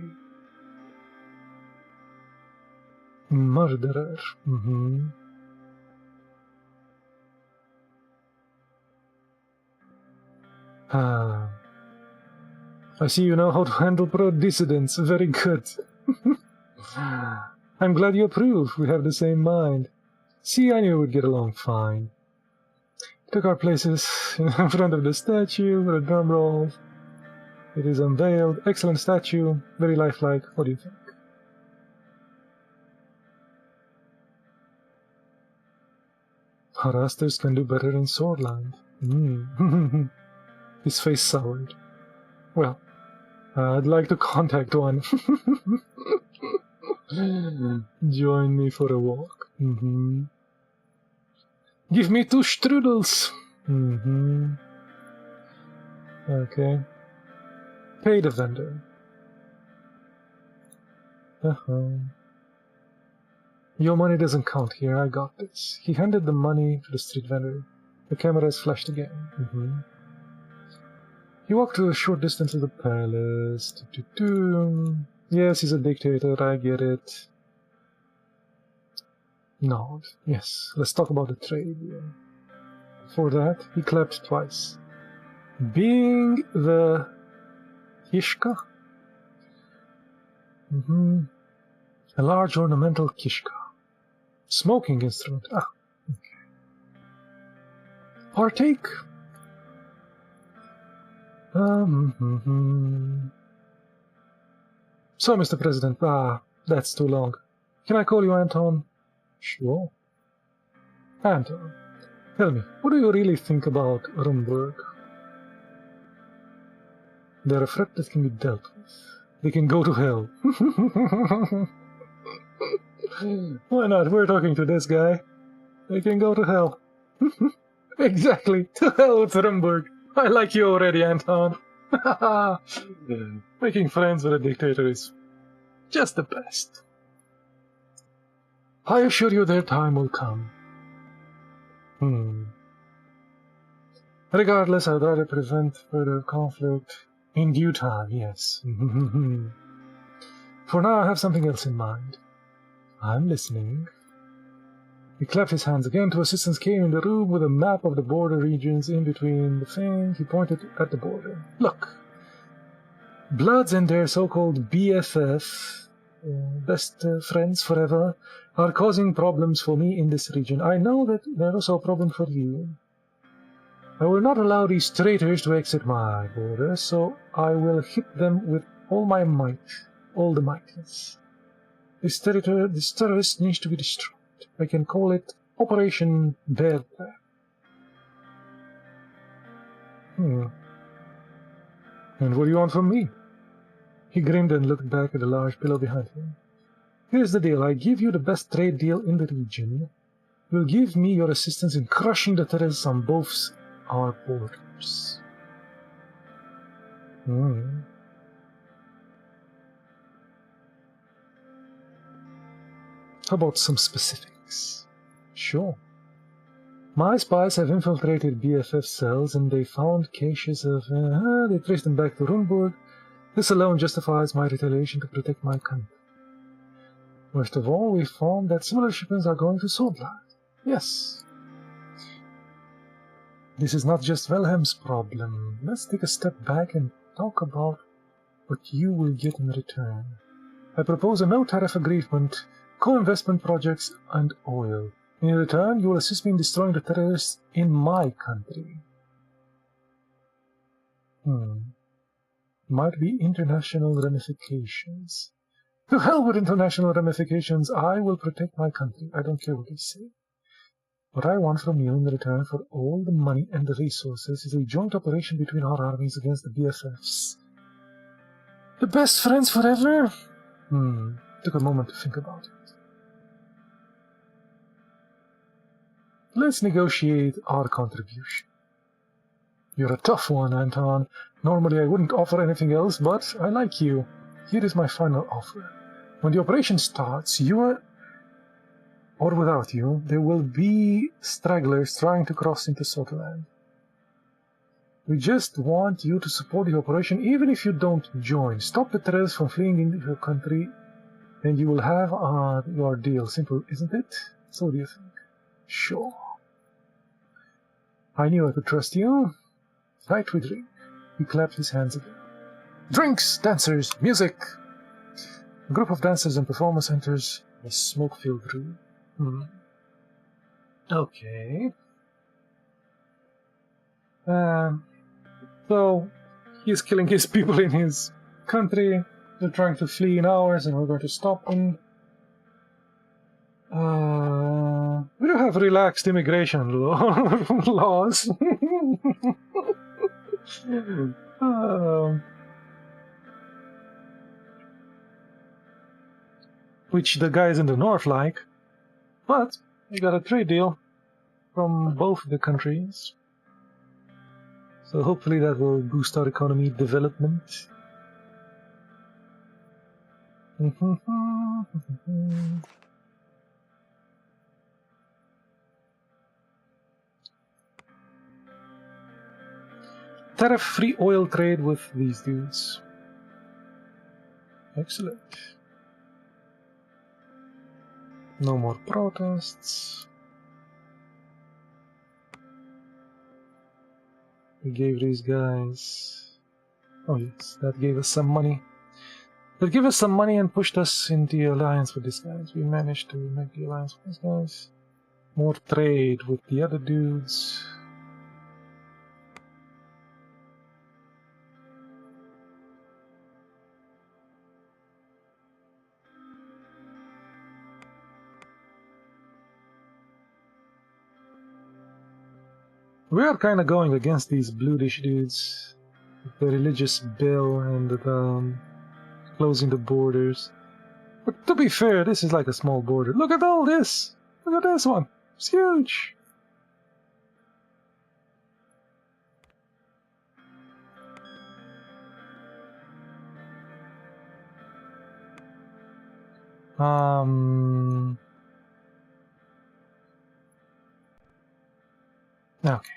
Murderer. Ah. I see you know how to handle pro-dissidents. Very good. I'm glad you approve. We have the same mind. See, I knew we'd get along fine. Took our places in front of the statue with a drum roll. It is unveiled. Excellent statue. Very lifelike. What do you think? Harassers can do better in Swordland. His face soured. Well, I'd like to contact one. Join me for a walk. Give me 2 strudels. Okay. Pay the vendor. Your money doesn't count here, I got this. He handed the money to the street vendor. The cameras flashed again. He walked a short distance to the palace. Yes, he's a dictator, I get it. Nod. Yes, let's talk about the trade. For that, he clapped twice. Being the kishka? A large ornamental kishka. Smoking instrument. Ah, okay. Partake. So, Mr. President, that's too long. Can I call you Anton? Sure. Anton, tell me, what do you really think about Rumburg? They're a threat that can be dealt with. They can go to hell. Why not? We're talking to this guy. They can go to hell. Exactly. To hell with Rumburg. I like you already, Anton. Making friends with a dictator is just the best. I assure you their time will come. Regardless, I'd rather prevent further conflict in due time, yes. For now, I have something else in mind. I'm listening. He clapped his hands again. 2 assistants came in the room with a map of the border regions in between the thing. He pointed at the border. Look. Bloods and their so-called BFF, best friends forever, are causing problems for me in this region. I know that they're also a problem for you. I will not allow these traitors to exit my border, so I will hit them with all my might, all the mightiness. This terrorist needs to be destroyed. I can call it Operation Bear Trap. And what do you want from me? He grinned and looked back at the large pillow behind him. Here's the deal. I give you the best trade deal in the region. You'll give me your assistance in crushing the terrorists on both our borders. How about some specifics? Sure. My spies have infiltrated BFF cells and they found caches of... they traced them back to Rumburg. This alone justifies my retaliation to protect my country. Worst of all, we found that similar shipments are going to Swordland. Yes. This is not just Wilhelm's problem. Let's take a step back and talk about what you will get in return. I propose a no-tariff agreement, co-investment projects, and oil. In return, you will assist me in destroying the terrorists in my country. Might be international ramifications. To hell with international ramifications. I will protect my country. I don't care what they say. What I want from you in return for all the money and the resources is a joint operation between our armies against the BFFs. The best friends forever? Took a moment to think about it. Let's negotiate our contribution. You're a tough one, Anton. Normally I wouldn't offer anything else, but I like you. Here is my final offer. When the operation starts, you or without you, there will be stragglers trying to cross into Sutherland. We just want you to support the operation even if you don't join. Stop the terrorists from fleeing into your country and you will have your deal. Simple, isn't it? So what do you think? Sure. I knew I could trust you. Right, we drink. He clapped his hands again. Drinks, dancers, music. A group of dancers and performers enters a smoke-filled room. Okay. So, he's killing his people in his country. They're trying to flee in ours, and we're going to stop them. We don't have relaxed immigration laws. Which the guys in the north like. But we got a trade deal from both the countries. So hopefully that will boost our economy development. Tariff-free oil trade with these dudes. Excellent. No more protests. We gave these guys... Oh yes, that gave us some money. That gave us some money and pushed us into the alliance with these guys. We managed to make the alliance with these guys. More trade with the other dudes. We are kind of going against these bluish dudes. The religious bill and the closing the borders. But to be fair, this is like a small border. Look at all this! Look at this one! It's huge! Okay.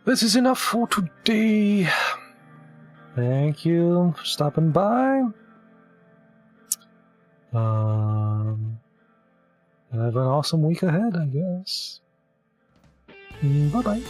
This is enough for today. Thank you for stopping by. Have an awesome week ahead, I guess. Bye-bye.